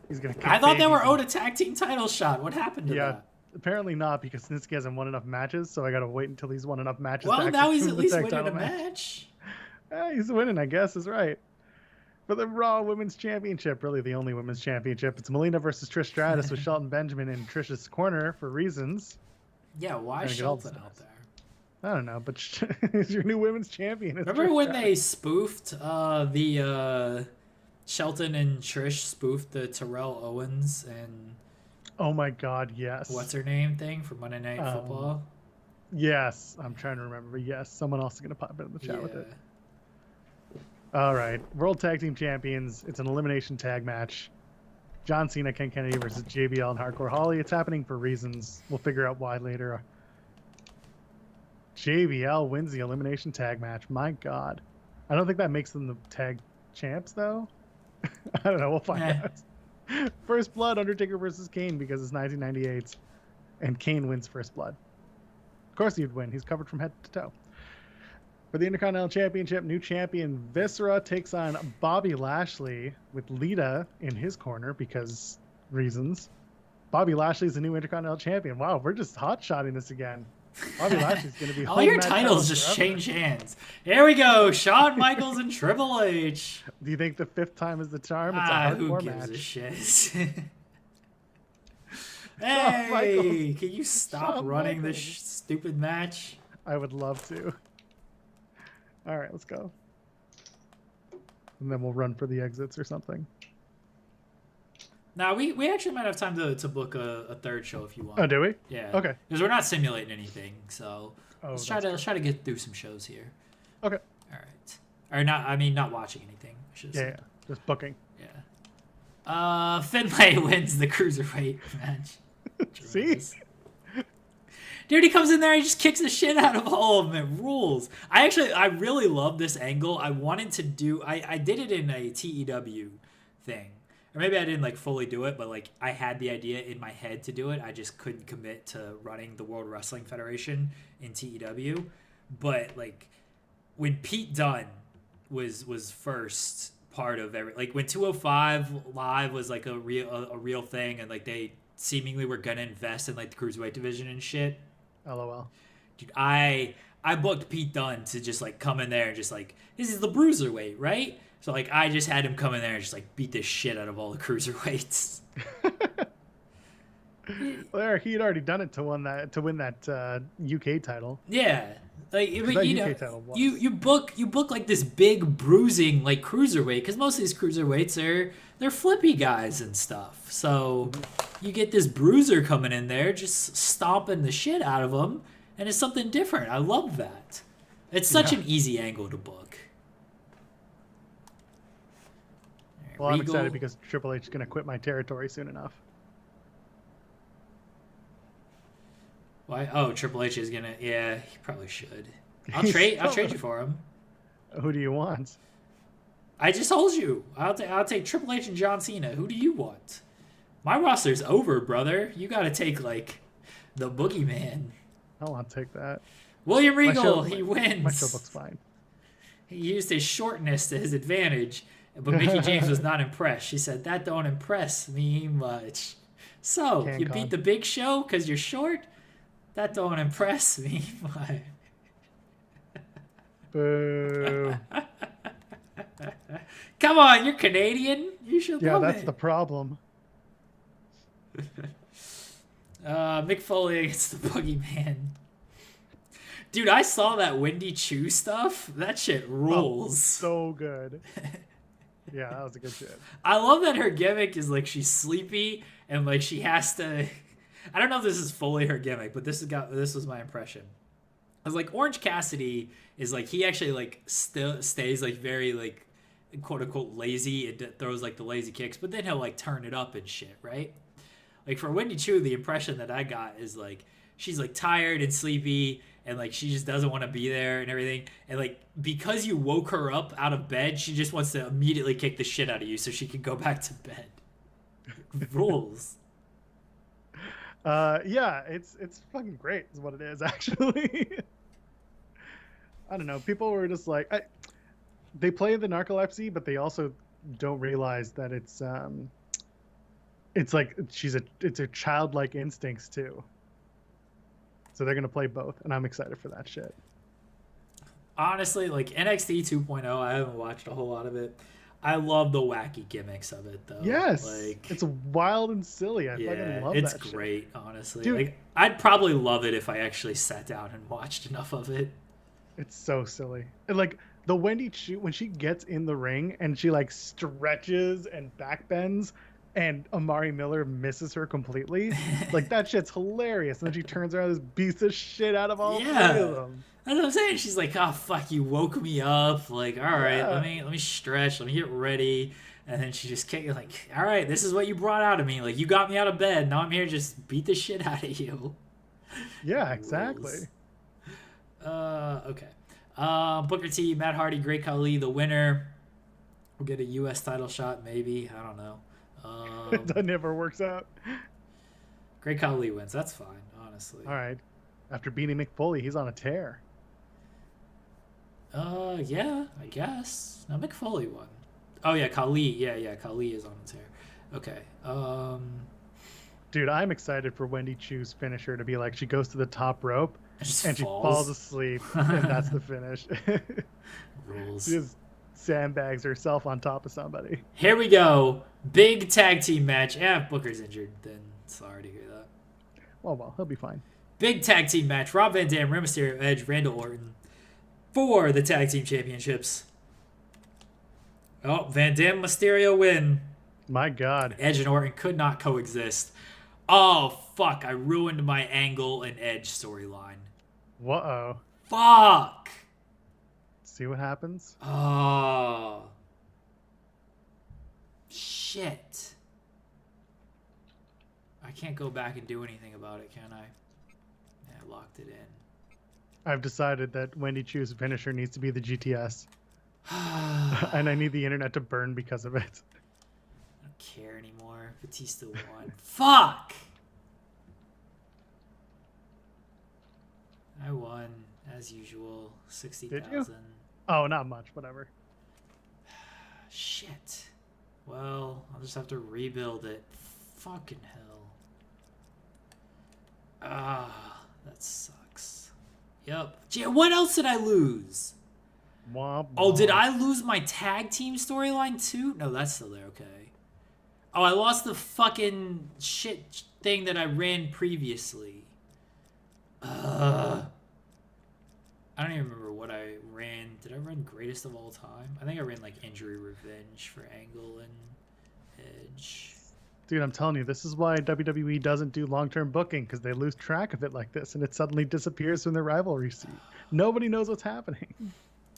He's gonna. I thought they were owed a tag team title shot. What happened to that? Apparently not, because Snitzke hasn't won enough matches, so I gotta wait until he's won enough matches. Well, now he's win at the least tag winning title a match. He's winning, I guess, is right. For the Raw Women's Championship, really the only Women's Championship, it's Melina versus Trish Stratus with Shelton Benjamin in Trish's corner for reasons. Yeah, why Shelton out there? I don't know, but he's your new Women's Champion. Remember when they spoofed the Shelton and Trish spoofed the Terrell Owens and oh my God, yes. What's her name thing for Monday Night Football? Yes, I'm trying to remember. Yes, someone else is gonna pop in the chat with it. All right, World Tag Team Champions. It's an elimination tag match. John Cena, Ken Kennedy versus JBL and Hardcore Holly. It's happening for reasons. We'll figure out why later. JBL wins the elimination tag match. My God. I don't think that makes them the tag champs, though. I don't know. We'll find out. First Blood, Undertaker versus Kane because it's 1998. And Kane wins First Blood. Of course he'd win. He's covered from head to toe. For the Intercontinental Championship, new champion Viscera takes on Bobby Lashley with Lita in his corner because reasons. Bobby Lashley's the new Intercontinental Champion. Wow, we're just hot-shotting this again. Bobby Lashley's going to be all your titles just change hands. Here we go. Shawn Michaels and Triple H. Do you think the 5th time is the charm? It's a hardcore match. Who gives a shit? Hey, can you stop Shawn running Michaels. this stupid match? I would love to. All right, let's go. And then we'll run for the exits or something. Now, we actually might have time to book a third show if you want. Oh, do we? Yeah. Okay. Because we're not simulating anything, so Oh, let's try to get through some shows here. Okay. All right. Or not watching anything. I should Yeah, say. just booking. Yeah. Finlay wins the cruiserweight match. See? Tremendous. Dude, he comes in there, he just kicks the shit out of all of them. It rules. I really love this angle. I wanted to do, I did it in a TEW thing. Or maybe I didn't like fully do it, but like I had the idea in my head to do it. I just couldn't commit to running the World Wrestling Federation in TEW. But like when Pete Dunne was first part of like when 205 Live was like a real thing, and like they seemingly were gonna invest in like the cruiserweight division and shit. LOL. Dude, I booked Pete Dunne to just like come in there and just like, this is the bruiserweight, right? So like I just had him come in there and just like beat the shit out of all the cruiserweights. Well, he'd already done it to win that UK title. Yeah, like but, that you UK know, title was. you book like this big bruising like cruiserweight, because most of these cruiserweights they're flippy guys and stuff. So you get this bruiser coming in there, just stomping the shit out of them, and it's something different. I love that. It's such an easy angle to book. Well, I'm excited because Triple H is going to quit my territory soon enough. Why? Oh, Triple H is gonna. Yeah, he probably should. I'll trade you for him. Who do you want? I just told you. I'll take Triple H and John Cena. Who do you want? My roster's over, brother. You got to take like the boogeyman. I don't want to take that. William Regal, he wins. My show looks fine. He used his shortness to his advantage, but Mickey James was not impressed. She said, "That don't impress me much." So you beat the Big Show because you're short. That don't impress me much. Boo. Come on, you're Canadian. You should love it. Yeah, that's the problem. Mick Foley against the Boogeyman. Dude, I saw that Wendy Chu stuff. That shit rules. Oh, so good. Yeah, that was a good shit. I love that her gimmick is like she's sleepy and like she has to. I don't know if this is fully her gimmick, but this was my impression. I was like, Orange Cassidy is like, he actually like still stays like very like quote unquote lazy and throws like the lazy kicks, but then he'll like turn it up and shit, right? Like for Wendy Chu, the impression that I got is like she's like tired and sleepy and like she just doesn't want to be there and everything. And like because you woke her up out of bed, she just wants to immediately kick the shit out of you so she can go back to bed. Rules. Yeah, it's fucking great is what it is, actually. I don't know. People were just like, they play the narcolepsy, but they also don't realize that it's like it's a childlike instincts too. So they're gonna play both, and I'm excited for that shit. Honestly, like NXT 2.0, I haven't watched a whole lot of it. I love the wacky gimmicks of it, though. Yes, like it's wild and silly. I fucking love it's that shit. great, honestly. Dude. Like I'd probably love it if I actually sat down and watched enough of it. It's so silly. And like the Wendy Chu, when she gets in the ring and she like stretches and backbends and Amari Miller misses her completely, like that shit's hilarious. And then she turns around and just beats the shit out of all three of them. That's what I'm saying. She's like, oh fuck, you woke me up. Like, all right, Yeah. let me stretch, let me get ready. And then she just kicked, like, all right, this is what you brought out of me. Like, you got me out of bed. Now I'm here to just beat the shit out of you. Yeah, exactly. Okay. Booker T, Matt Hardy, Great Khali, the winner. We'll get a U.S. title shot, maybe. I don't know. That never works out. Great Khali wins. That's fine, honestly. All right. After beating Mick Foley, he's on a tear. Yeah, I guess. Now Mick Foley won. Oh yeah, Khali. Yeah, Khali is on a tear. Okay. Dude, I'm excited for Wendy Chu's finisher to be like she goes to the top rope and she falls asleep, and that's the finish. Rules. She just sandbags herself on top of somebody. Here we go. Big tag team match. Yeah, if Booker's injured, then sorry to hear that. Well, he'll be fine. Big tag team match. Rob Van Dam, Rey Mysterio, Edge, Randall Orton for the tag team championships. Oh, Van Dam, Mysterio win. My God. Edge and Orton could not coexist. Oh, fuck. I ruined my Angle and Edge storyline. Uh-oh. Fuck. See what happens? Oh. Shit. I can't go back and do anything about it, can I? Yeah, I locked it in. I've decided that Wendy Chu's finisher needs to be the GTS. And I need the internet to burn because of it. I don't care anymore. Batista won. Fuck! I won, as usual. 60,000. Did you? Oh, not much. Whatever. Shit. Well, I'll just have to rebuild it. Fucking hell. That sucks. Yep. Gee, what else did I lose? Womp, Oh, did womp. I lose my tag team storyline too? No, that's still there. Okay. Oh, I lost the fucking shit thing that I ran previously. I don't even remember what I ran. Did I run Greatest of All Time? I think I ran like Injury Revenge for Angle and Edge. Dude, I'm telling you, this is why WWE doesn't do long-term booking, because they lose track of it like this, and it suddenly disappears from the rivalry seat. Nobody knows what's happening. I'm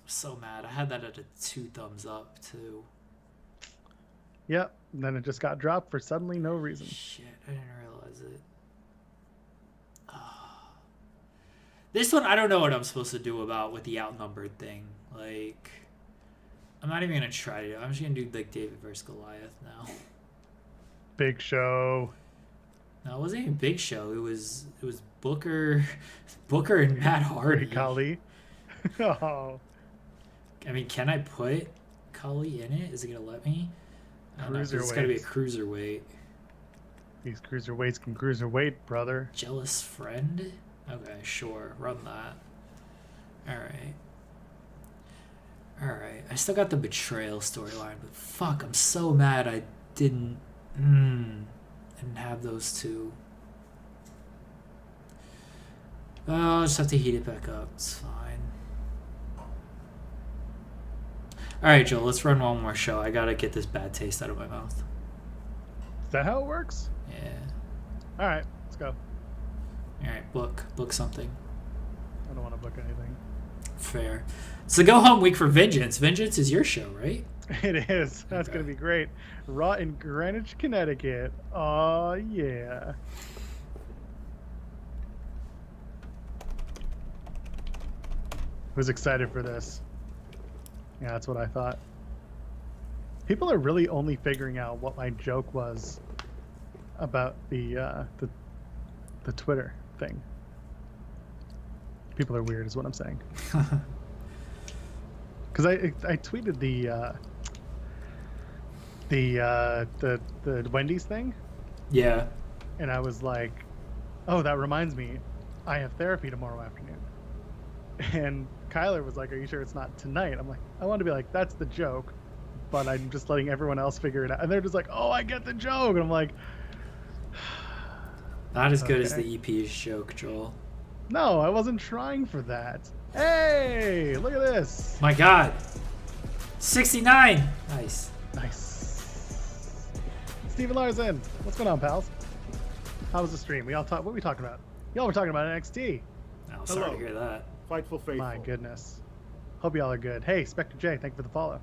so mad. I had that at a 2 thumbs up too. Yep, and then it just got dropped for suddenly no reason. Shit, I didn't realize it. This one, I don't know what I'm supposed to do about with the outnumbered thing. Like, I'm not even going to try to. I'm just going to do, like, David versus Goliath now. Big Show. No, it wasn't even Big Show. It was Booker and Matt Hardy. Khali. Oh. I mean, can I put Khali in it? Is it going to let me? I don't know. It's got to be a cruiserweight. These cruiserweights can cruiserweight, brother. Jealous friend? Okay, sure. Run that. Alright. I still got the betrayal storyline, but fuck, I'm so mad I didn't have those two. Oh, I'll just have to heat it back up. It's fine. Alright, Joel, let's run one more show. I gotta get this bad taste out of my mouth. Is that how it works? Yeah. Alright, let's go. Alright, book something. I don't want to book anything. Fair. It's the go home week for Vengeance. Vengeance is your show, right? It is. That's Okay. going to be great. Raw in Greenwich, Connecticut. Oh, yeah. Who's excited for this? Yeah, that's what I thought. People are really only figuring out what my joke was about the Twitter thing. People are weird, is what I'm saying. Because I tweeted the Wendy's thing, Yeah. and I was like, "Oh, that reminds me, I have therapy tomorrow afternoon." And Kyler was like, "Are you sure it's not tonight?" I'm like, I want to be like, "That's the joke," but I'm just letting everyone else figure it out. And they're just like, "Oh, I get the joke," and I'm like, Not as good as Okay. the EP's joke, Joel. "No, I wasn't trying for that." Hey, look at this. My God. 69. Nice. Nice. Steven Larson, what's going on, pals? How was the stream? What were we talking about? Y'all were talking about NXT. Oh, sorry Hello. to hear that. Fightful Faithful. My goodness. Hope y'all are good. Hey, Spectre J, thank you for the follow.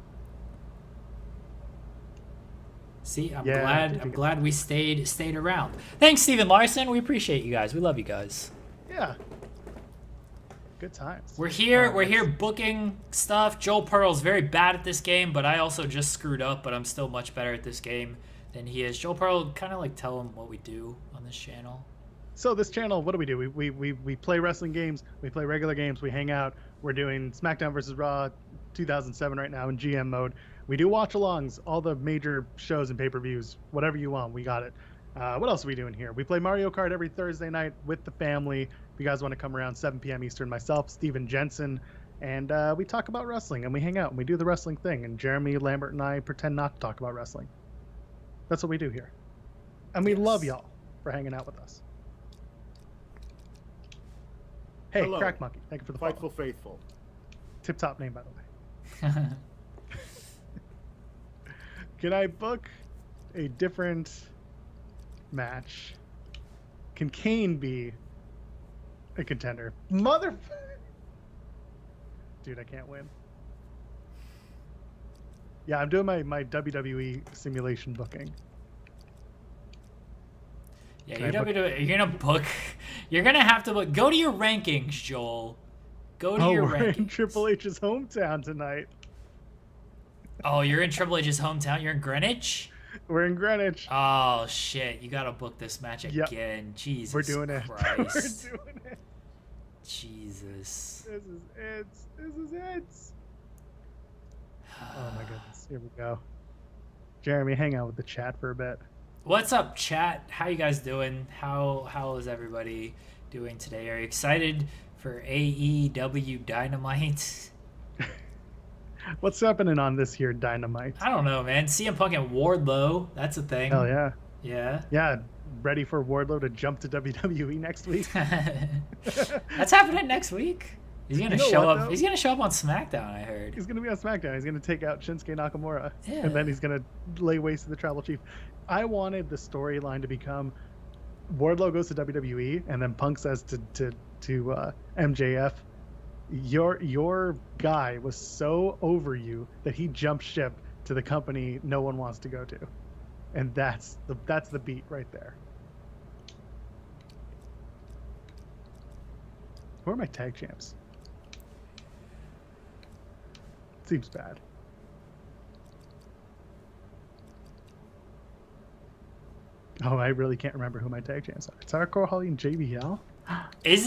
See, I'm Yeah, glad we stayed around. Thanks, Steven Larson. We appreciate you guys. We love you guys. Yeah. Good times. We're here booking stuff. Joel Pearl's very bad at this game, but I also just screwed up, but I'm still much better at this game than he is. Joel Pearl, kind of like tell him what we do on this channel. So this channel, what do? We play wrestling games, we play regular games, we hang out. We're doing SmackDown versus Raw 2007 right now in GM mode. We do watch-alongs, all the major shows and pay-per-views, whatever you want, we got it. What else are we doing here? We play Mario Kart every Thursday night with the family. If you guys want to come around 7 p.m. Eastern, myself, Steven Jensen, and we talk about wrestling, and we hang out, and we do the wrestling thing, and Jeremy Lambert and I pretend not to talk about wrestling. That's what we do here. And we love y'all for hanging out with us. Hey, Hello. Crack Monkey, thank you for the follow. Fightful Faithful. Tip-top name, by the way. Can I book a different match? Can Kane be a contender? Dude, I can't win. Yeah, I'm doing my WWE simulation booking. Yeah, you're gonna have to book. Go to your rankings, Joel. Go to your we're rankings. in Triple H's hometown tonight. Oh, you're in Triple H's hometown? You're in Greenwich? We're in Greenwich. Oh, shit. You gotta book this match again. Yep. Jesus We're doing it. Christ. We're doing it. Jesus. This is it. This is it. Oh my goodness. Here we go. Jeremy, hang out with the chat for a bit. What's up, chat? How you guys doing? How is everybody doing today? Are you excited for AEW Dynamite? What's happening on this here Dynamite? I don't know, man. CM Punk and Wardlow. That's a thing. Hell yeah. Yeah. Yeah. Ready for Wardlow to jump to WWE next week? That's happening next week. He's gonna show up. Though? He's gonna show up on SmackDown. I heard. He's gonna be on SmackDown. He's gonna take out Shinsuke Nakamura, yeah. And then he's gonna lay waste to the Tribal Chief. I wanted the storyline to become Wardlow goes to WWE, and then Punk says to MJF, your guy was so over you that he jumped ship to the company no one wants to go to, and that's the beat right there. Who are my tag champs? Seems bad. Oh, I really can't remember who my tag champs are. It's Hardcore Holly and JBL.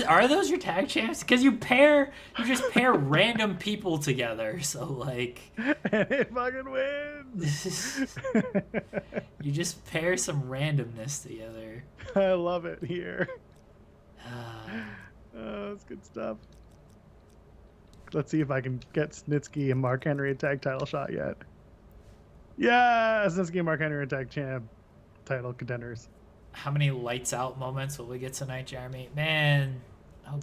Are those your tag champs? Because you just pair random people together. So like, and it fucking wins. You just pair some randomness together. I love it here. Oh, that's good stuff. Let's see if I can get Snitzke and Mark Henry a tag title shot yet. Yeah, Snitzke and Mark Henry a tag champ title contenders. How many lights out moments will we get tonight, Jeremy? Man,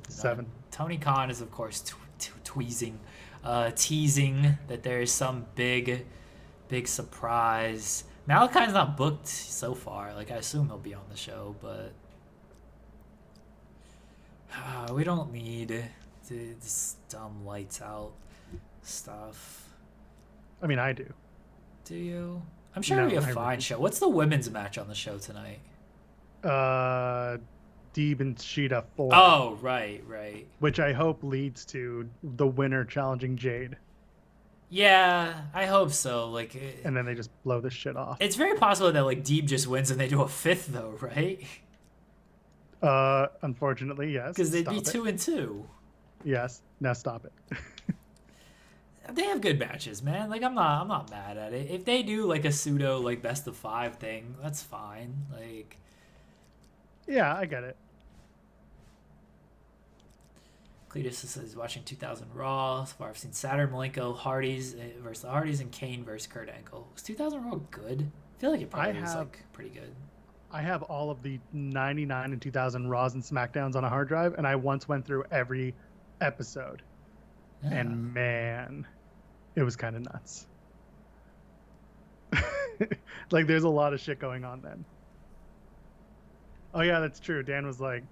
7. Tony Khan is of course teasing that there is some big surprise. Malachi's not booked so far. Like I assume he'll be on the show, but we don't need this dumb lights out stuff. I mean, I do. Do you? I'm sure it'll be a fine show. What's the women's match on the show tonight? Deeb and Sheeta 4. Oh, right. Which I hope leads to the winner challenging Jade. Yeah, I hope so. And then they just blow this shit off. It's very possible that Deeb just wins and they do a 5th though, right? Unfortunately, yes. Because they'd be 2-2. Yes. Now stop it. They have good matches, man. I'm not mad at it. If they do a pseudo best of 5 thing, that's fine. Yeah, I get it. Cletus says he's watching 2000 Raw. So far, I've seen Saturn Malenko, Hardys versus the Hardys, and Kane versus Kurt Angle. Was 2000 Raw good? I feel like it probably was pretty good. I have all of the 99 and 2000 Raws and SmackDowns on a hard drive, and I once went through every episode. Yeah. And man, it was kind of nuts. There's a lot of shit going on then. Oh yeah, that's true. Dan was like,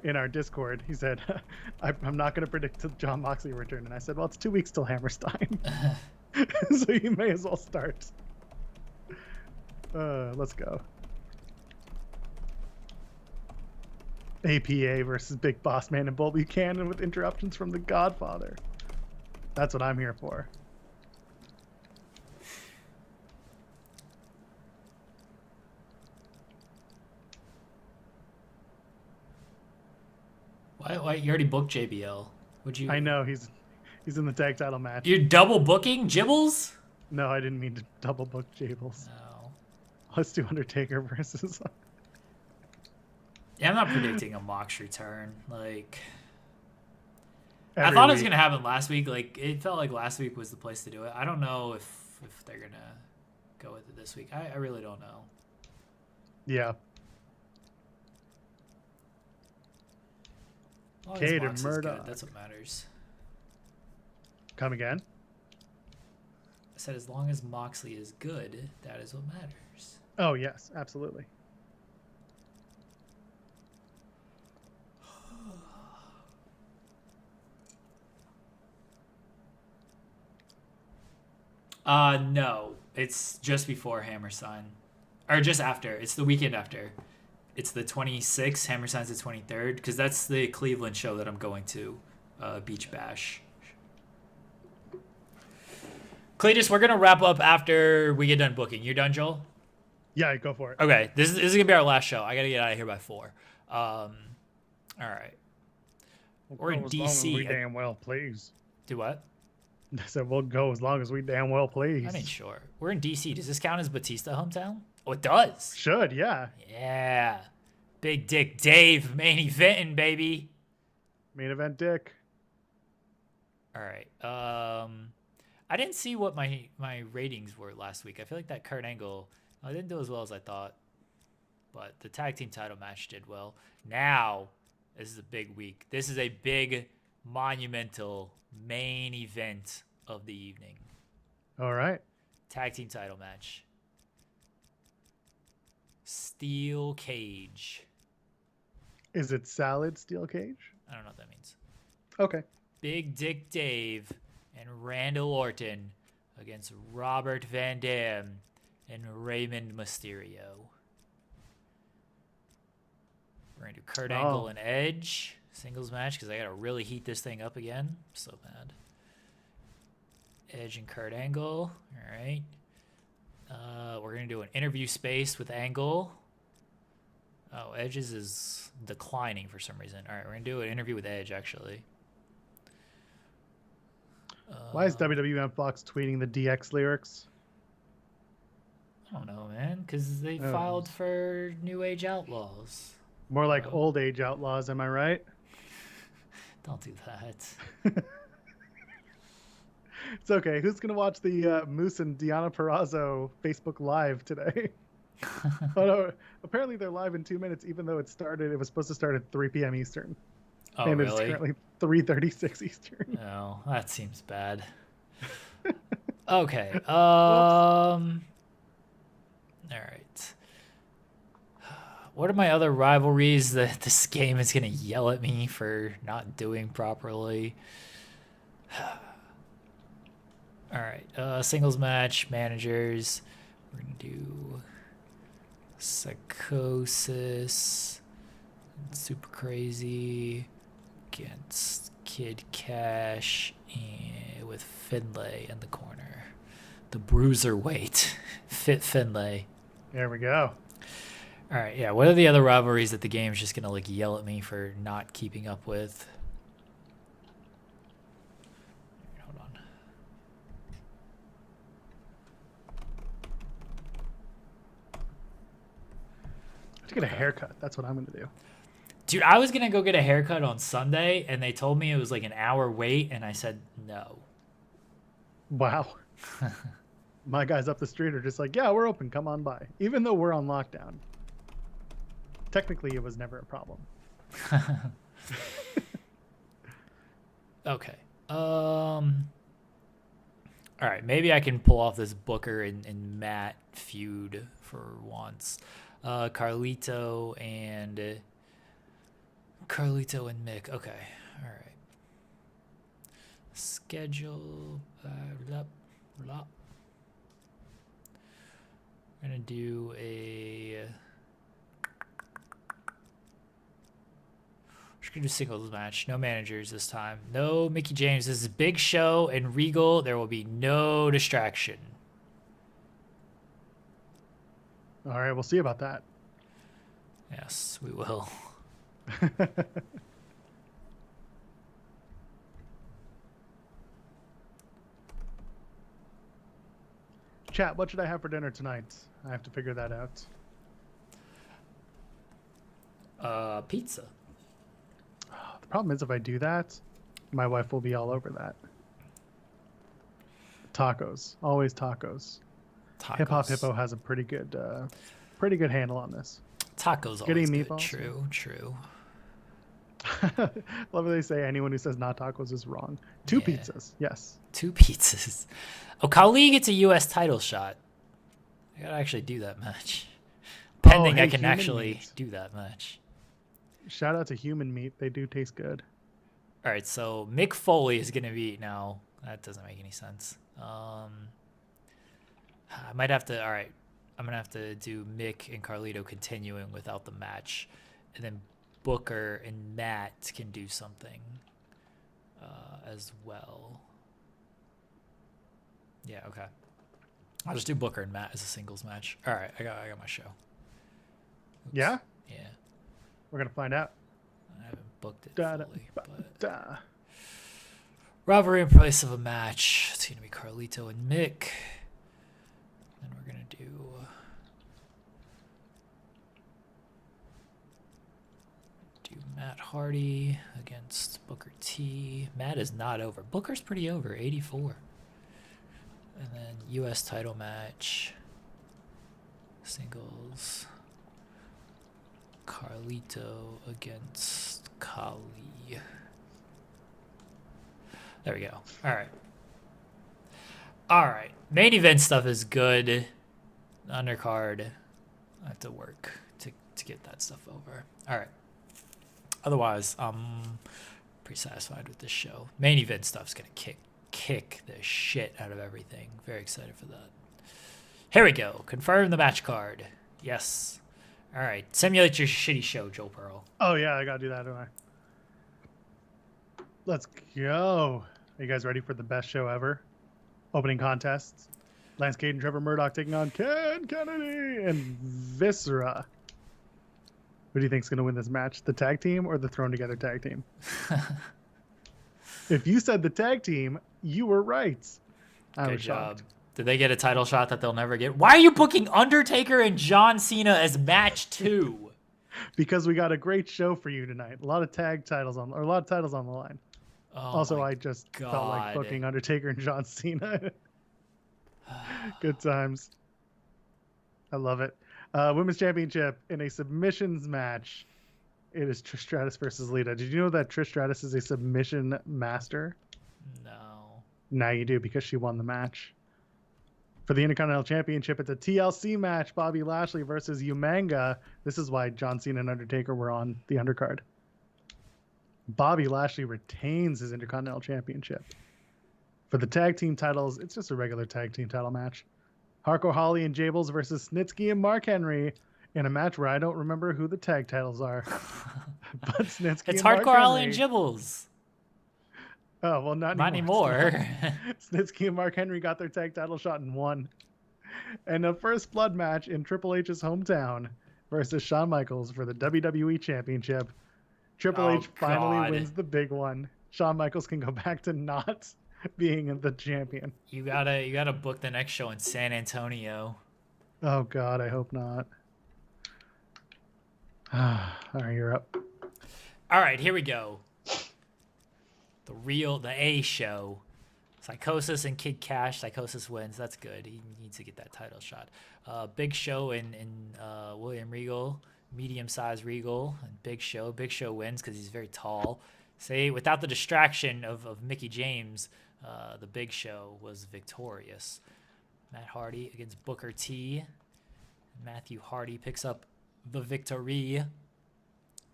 in our Discord. He said, I'm not going to predict John Moxley return. And I said, well, it's 2 weeks till Hammerstein. So you may as well start. Let's go. APA versus Big Boss Man and Bull Buchanan with interruptions from the Godfather. That's what I'm here for. Why you already booked JBL? Would you? I know he's in the tag title match. You're double booking Jibbles? No, I didn't mean to double book Jables. No. Let's do Undertaker versus. Yeah, I'm not predicting a Mox return. Like, I Every thought it was week. gonna happen last week. Like, it felt like last week was the place to do it. I don't know if they're gonna go with it this week. I really don't know. Yeah. As long as Cade and Mox is good, Murdoch. that's what matters. Come again? I said as long as Moxley is good, that is what matters. Oh, yes, absolutely. No. It's just before Hammerstein. Or just after. It's the weekend after. It's the 26th. Hammerstein's the 23rd. Because that's the Cleveland show that I'm going to. Beach Bash. Cletus, we're going to wrap up after we get done booking. You're done, Joel? Yeah, go for it. Okay. This is going to be our last show. I got to get out of here by 4. All right. We're in As long as we DC. damn well please. Do what? I said we'll go as long as we damn well please. I mean, sure. We're in DC. Does this count as Batista hometown? Oh, it does. Should, yeah. Yeah. Big Dick Dave main eventing, baby. Main event Dick. All right. I didn't see what my ratings were last week. I feel like that Kurt Angle, I didn't do as well as I thought. But the tag team title match did well. Now, this is a big week. This is a big, monumental main event of the evening. All right. Tag team title match. Steel cage. Is it salad steel cage? I don't know what that means. Okay. Big Dick Dave and Randall Orton against Robert Van Dam and Raymond Mysterio. We're going to do Kurt Angle and Edge singles match because I got to really heat this thing up again. I'm so mad. Edge and Kurt Angle. All right. We're going to do an interview space with Angle. Oh, Edge's is declining for some reason. All right, we're going to do an interview with Edge, actually. Why is WWM Fox tweeting the DX lyrics? I don't know, man, because they filed for New Age Outlaws. More like old age outlaws, am I right? Don't do that. It's okay. Who's going to watch the Moose and Deanna Perrazzo Facebook Live today? Oh, no. Apparently they're live in 2 minutes, even though it was supposed to start at 3 p.m. Eastern. Oh, and really? it's currently 3:36 Eastern. No, that seems bad. Okay. All right. What are my other rivalries that this game is going to yell at me for not doing properly? All right. Singles match, managers. We're going to do Psychosis, Super Crazy against Kid Cash and with Finlay in the corner. The Bruiserweight. Fit Finlay. There we go. All right, yeah. What are the other rivalries that the game's just gonna like yell at me for not keeping up with? Hold on. To get a haircut. That's what I'm going to do. Dude, I was gonna go get a haircut on Sunday, and they told me it was like an hour wait, and I said no. Wow. My guys up the street are just like, yeah, we're open. Come on by. Even though we're on lockdown. Technically, it was never a problem. Okay. All right, maybe I can pull off this Booker and Matt feud for once. Carlito and Carlito and Mick. Okay. All right. Schedule. We're going to do a... We're just going to do singles match. No managers this time. No Mickey James. This is Big Show and Regal. There will be no distraction. All right, we'll see about that. Yes, we will. Chat, what should I have for dinner tonight? I have to figure that out. Pizza. The problem is if I do that, my wife will be all over that. Tacos. Always tacos. Hip Hop Hippo has a pretty good handle on this. Tacos always good. True. Love how they say anyone who says not tacos is wrong. Two pizzas, yes. 2 pizzas. Oh, Khali gets a U.S. title shot. I gotta actually do that match. Pending I can actually do that match. Shout out to Human Meat. They do taste good. All right, so Mick Foley is gonna be now. That doesn't make any sense. I might have to. All right, I'm gonna have to do Mick and Carlito continuing without the match, and then Booker and Matt can do something as well. Yeah, okay. I'll just do Booker and Matt as a singles match. All right, I got my show. Oops. Yeah? Yeah. We're going to find out. I haven't booked it fully, but... Rivalry in place of a match. It's going to be Carlito and Mick. Then we're going to do... Matt Hardy against Booker T. Matt is not over. Booker's pretty over, 84. And then U.S. title match. Singles. Carlito against Khali. There we go. All right. Main event stuff is good. Undercard. I have to work to get that stuff over. All right. Otherwise, I'm pretty satisfied with this show. Main event stuff's going to kick the shit out of everything. Very excited for that. Here we go. Confirm the match card. Yes. All right. Simulate your shitty show, Joe Pearl. Oh, yeah. I got to do that, don't I? Let's go. Are you guys ready for the best show ever? Opening contests. Lance Cade and Trevor Murdoch taking on Ken Kennedy and Viscera. Who do you think's going to win this match? The tag team or the thrown together tag team? If you said the tag team, you were right. Good job. Did they get a title shot that they'll never get? Why are you booking Undertaker and John Cena as match 2? Because we got a great show for you tonight. A lot of titles on the line. Oh also, I just felt like booking Undertaker and John Cena. Good times. I love it. Women's Championship in a submissions match. It is Trish Stratus versus Lita. Did you know that Trish Stratus is a submission master? No. Now you do because she won the match. For the Intercontinental Championship, it's a TLC match. Bobby Lashley versus Umanga. This is why John Cena and Undertaker were on the undercard. Bobby Lashley retains his Intercontinental Championship. For the tag team titles, it's just a regular tag team title match. Hardcore Holly and Jables versus Snitzke and Mark Henry in a match where I don't remember who the tag titles are. But Snitzke it's and Mark Hardcore Holly Henry. and Jables. Oh, well, not anymore. Snitzke and Mark Henry got their tag title shot and won. And a first blood match in Triple H's hometown versus Shawn Michaels for the WWE Championship. Triple H finally wins the big one. Shawn Michaels can go back to not being the champion. You gotta book the next show in San Antonio. Oh God, I hope not. All right, you're up. All right, here we go. The A show. Psychosis and Kid Cash. Psychosis wins. That's good. He needs to get that title shot. Big Show and William Regal. Medium-sized Regal and Big Show. Big Show wins because he's very tall. Say, without the distraction of Mickey James, the Big Show was victorious. Matt Hardy against Booker T. Matthew Hardy picks up the victory.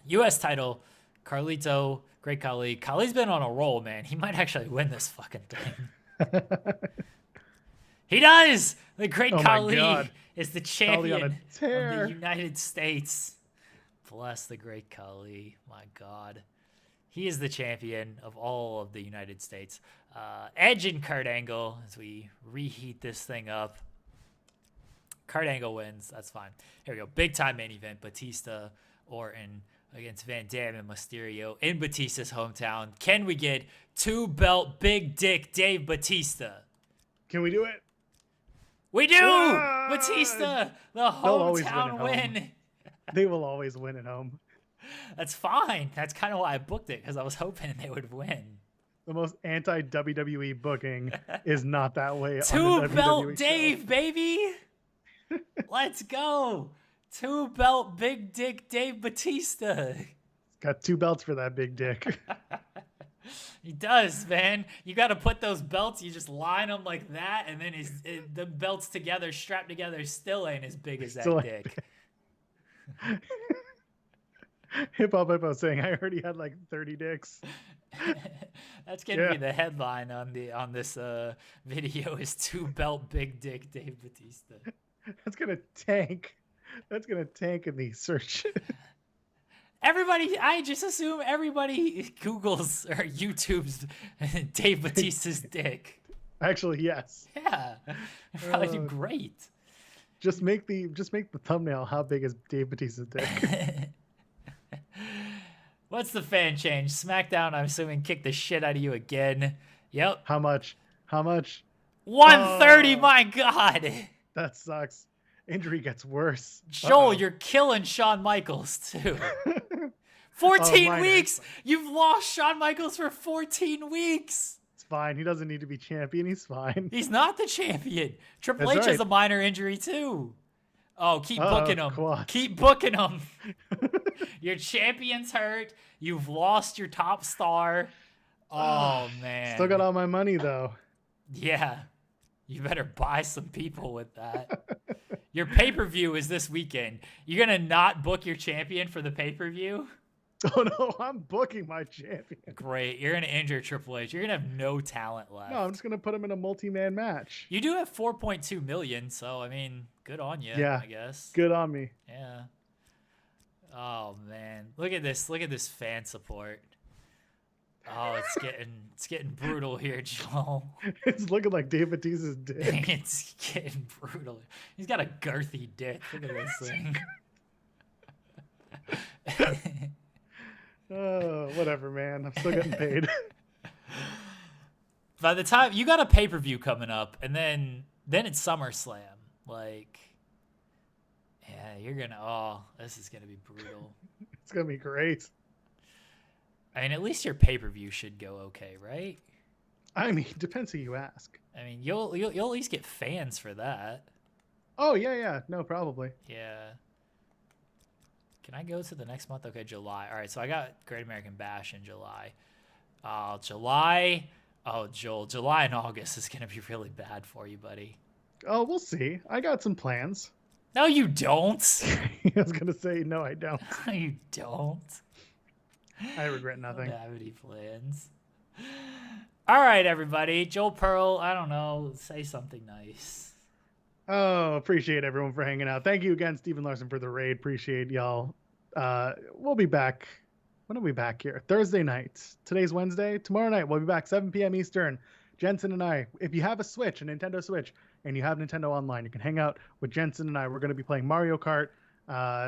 U.S. title, Carlito, great Khali. Khali's been on a roll, man. He might actually win this fucking thing. He does! The great Khali is the champion of the United States. Bless the great Khali. My God. He is the champion of all of the United States. Edge and Kurt Angle as we reheat this thing up. Kurt Angle wins. That's fine. Here we go. Big time main event. Batista, Orton against Van Dam and Mysterio in Batista's hometown. Can we get 2-belt big dick Dave Batista? Can we do it? We do! Batista, the hometown win. They will always win at home. That's fine. That's kind of why I booked it, because I was hoping they would win. The most anti-WWE booking is not that way. 2-belt Dave, baby! Let's go! 2-belt big dick Dave Batista. He's got 2 belts for that big dick. He does, man. You got to put those belts, you just line them like that, and then the belts together, strapped together, still ain't as big as that dick. Hip Hop Hippo saying, I already had like 30 dicks. That's gonna be the headline on this video is 2-belt big dick Dave Batista. That's gonna tank. That's gonna tank in the search. I just assume everybody Googles or YouTube's Dave Batista's dick. Actually, yes. Yeah, probably do great. Just make the thumbnail. How big is Dave Batista's dick? What's the fan change? SmackDown, I'm assuming, kicked the shit out of you again. Yep. How much? 130. My God. That sucks. Injury gets worse. Joel, you're killing Shawn Michaels too. 14 weeks. You've lost Shawn Michaels for 14 weeks. It's fine. He doesn't need to be champion. He's fine. He's not the champion. Triple H has a minor injury too. Oh, keep booking him. Keep booking him. Your champion's hurt. You've lost your top star. Oh, man. Still got all my money, though. Yeah. You better buy some people with that. Your pay-per-view is this weekend. You're going to not book your champion for the pay-per-view? Oh, no. I'm booking my champion. Great. You're going to injure Triple H. You're going to have no talent left. No, I'm just going to put him in a multi-man match. You do have 4.2 million, so, I mean, good on you, I guess. Good on me. Yeah. Oh, man. Look at this. Look at this fan support. Oh, it's getting brutal here, Joel. It's looking like Dave Batista's dick. It's getting brutal. He's got a girthy dick. Look at this thing. Oh, whatever, man. I'm still getting paid. By the time you got a pay-per-view coming up, and then it's SummerSlam. Like, yeah, you're gonna. Oh, this is gonna be brutal. It's gonna be great. I mean, at least your pay-per-view should go okay, right? I mean, depends who you ask. I mean, you'll at least get fans for that. Oh yeah, no, probably. Yeah. Can I go to the next month? Okay, July. All right, so I got Great American Bash in July. July. Oh, Joel, July and August is gonna be really bad for you, buddy. Oh, we'll see. I got some plans. No, you don't. I was gonna say no, I don't. No, you don't. I regret nothing. I don't have any plans. All right, everybody. Joel Pearl, I don't know. Say something nice. Oh, appreciate everyone for hanging out. Thank you again, Stephen Larson, for the raid. Appreciate y'all. We'll be back. When are we back here? Thursday night. Today's Wednesday. Tomorrow night, we'll be back 7 p.m. Eastern. Jensen and I, if you have a Switch, a Nintendo Switch, and you have Nintendo Online, you can hang out with Jensen and I. We're going to be playing Mario Kart,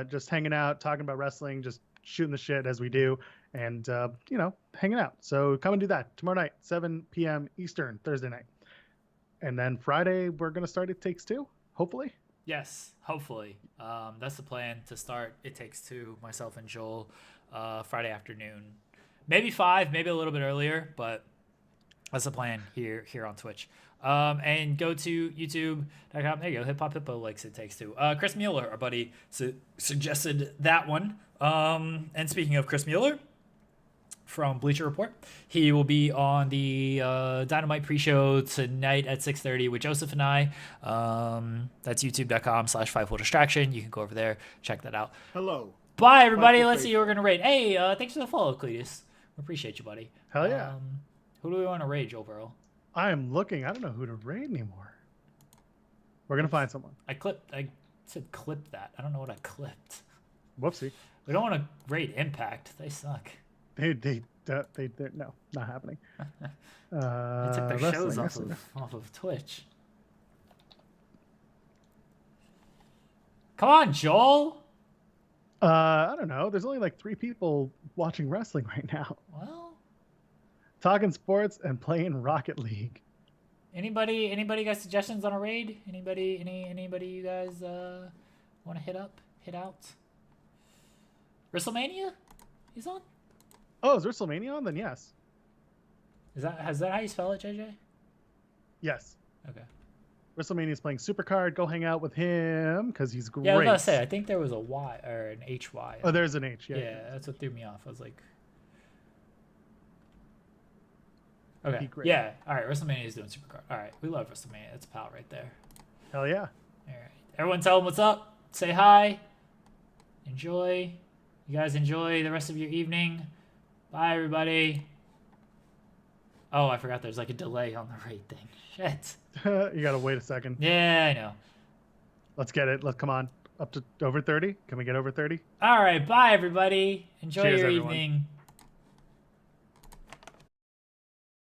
just hanging out, talking about wrestling, just shooting the shit as we do, and, hanging out. So come and do that tomorrow night, 7 p.m. Eastern, Thursday night. And then Friday, we're going to start It Takes Two, hopefully. Yes, hopefully. That's the plan to start It Takes Two, myself and Joel, Friday afternoon. Maybe 5, maybe a little bit earlier, but that's the plan here on Twitch. And go to youtube.com. There you go. Hip Hop Hippo likes It Takes Two. Chris Mueller, our buddy, suggested that one. And speaking of Chris Mueller from Bleacher Report, he will be on the Dynamite pre-show tonight at 6:30 with Joseph and I. That's youtube.com/Fightful Distraction. You can go over there, check that out. Hello, Bye, everybody. Fightful Let's see who we're Faithful. gonna raid. Hey, thanks for the follow, Cletus. We appreciate you, buddy. Hell yeah. Who do we want to raid, Joe Burrow? I am looking. I don't know who to raid anymore. We're gonna find someone. I said clip that. I don't know what I clipped. Whoopsie. We don't want to raid Impact. They suck. They're no, not happening. They took their shows off of Twitch. Come on, Joel. I don't know. There's only like 3 people watching wrestling right now. Well, Talking sports and playing Rocket League. anybody got suggestions on a raid? Anybody you guys want to hit out? WrestleMania? He's on? Oh, is WrestleMania on? Then yes. Is that how you spell it, JJ? Yes. Okay. WrestleMania is playing Supercard. Go hang out with him because he's great. Yeah, I was gonna say. I think there was a Y or an HY. Oh, there's an H. Yeah. Yeah, that's what threw me off. I was like, okay, Great. yeah. All right, WrestleMania is doing Supercard. All right, we love WrestleMania. That's a pal right there. Hell yeah. All right, everyone, tell them what's up. Say hi. Enjoy. You guys enjoy the rest of your evening. Bye, everybody. Oh, I forgot there's like a delay on the rate thing. Shit. You gotta wait a second. Yeah, I know. Let's get it. Come on. Up to over 30. Can we get over 30? All right, bye, everybody. Enjoy Cheers, your everyone. evening.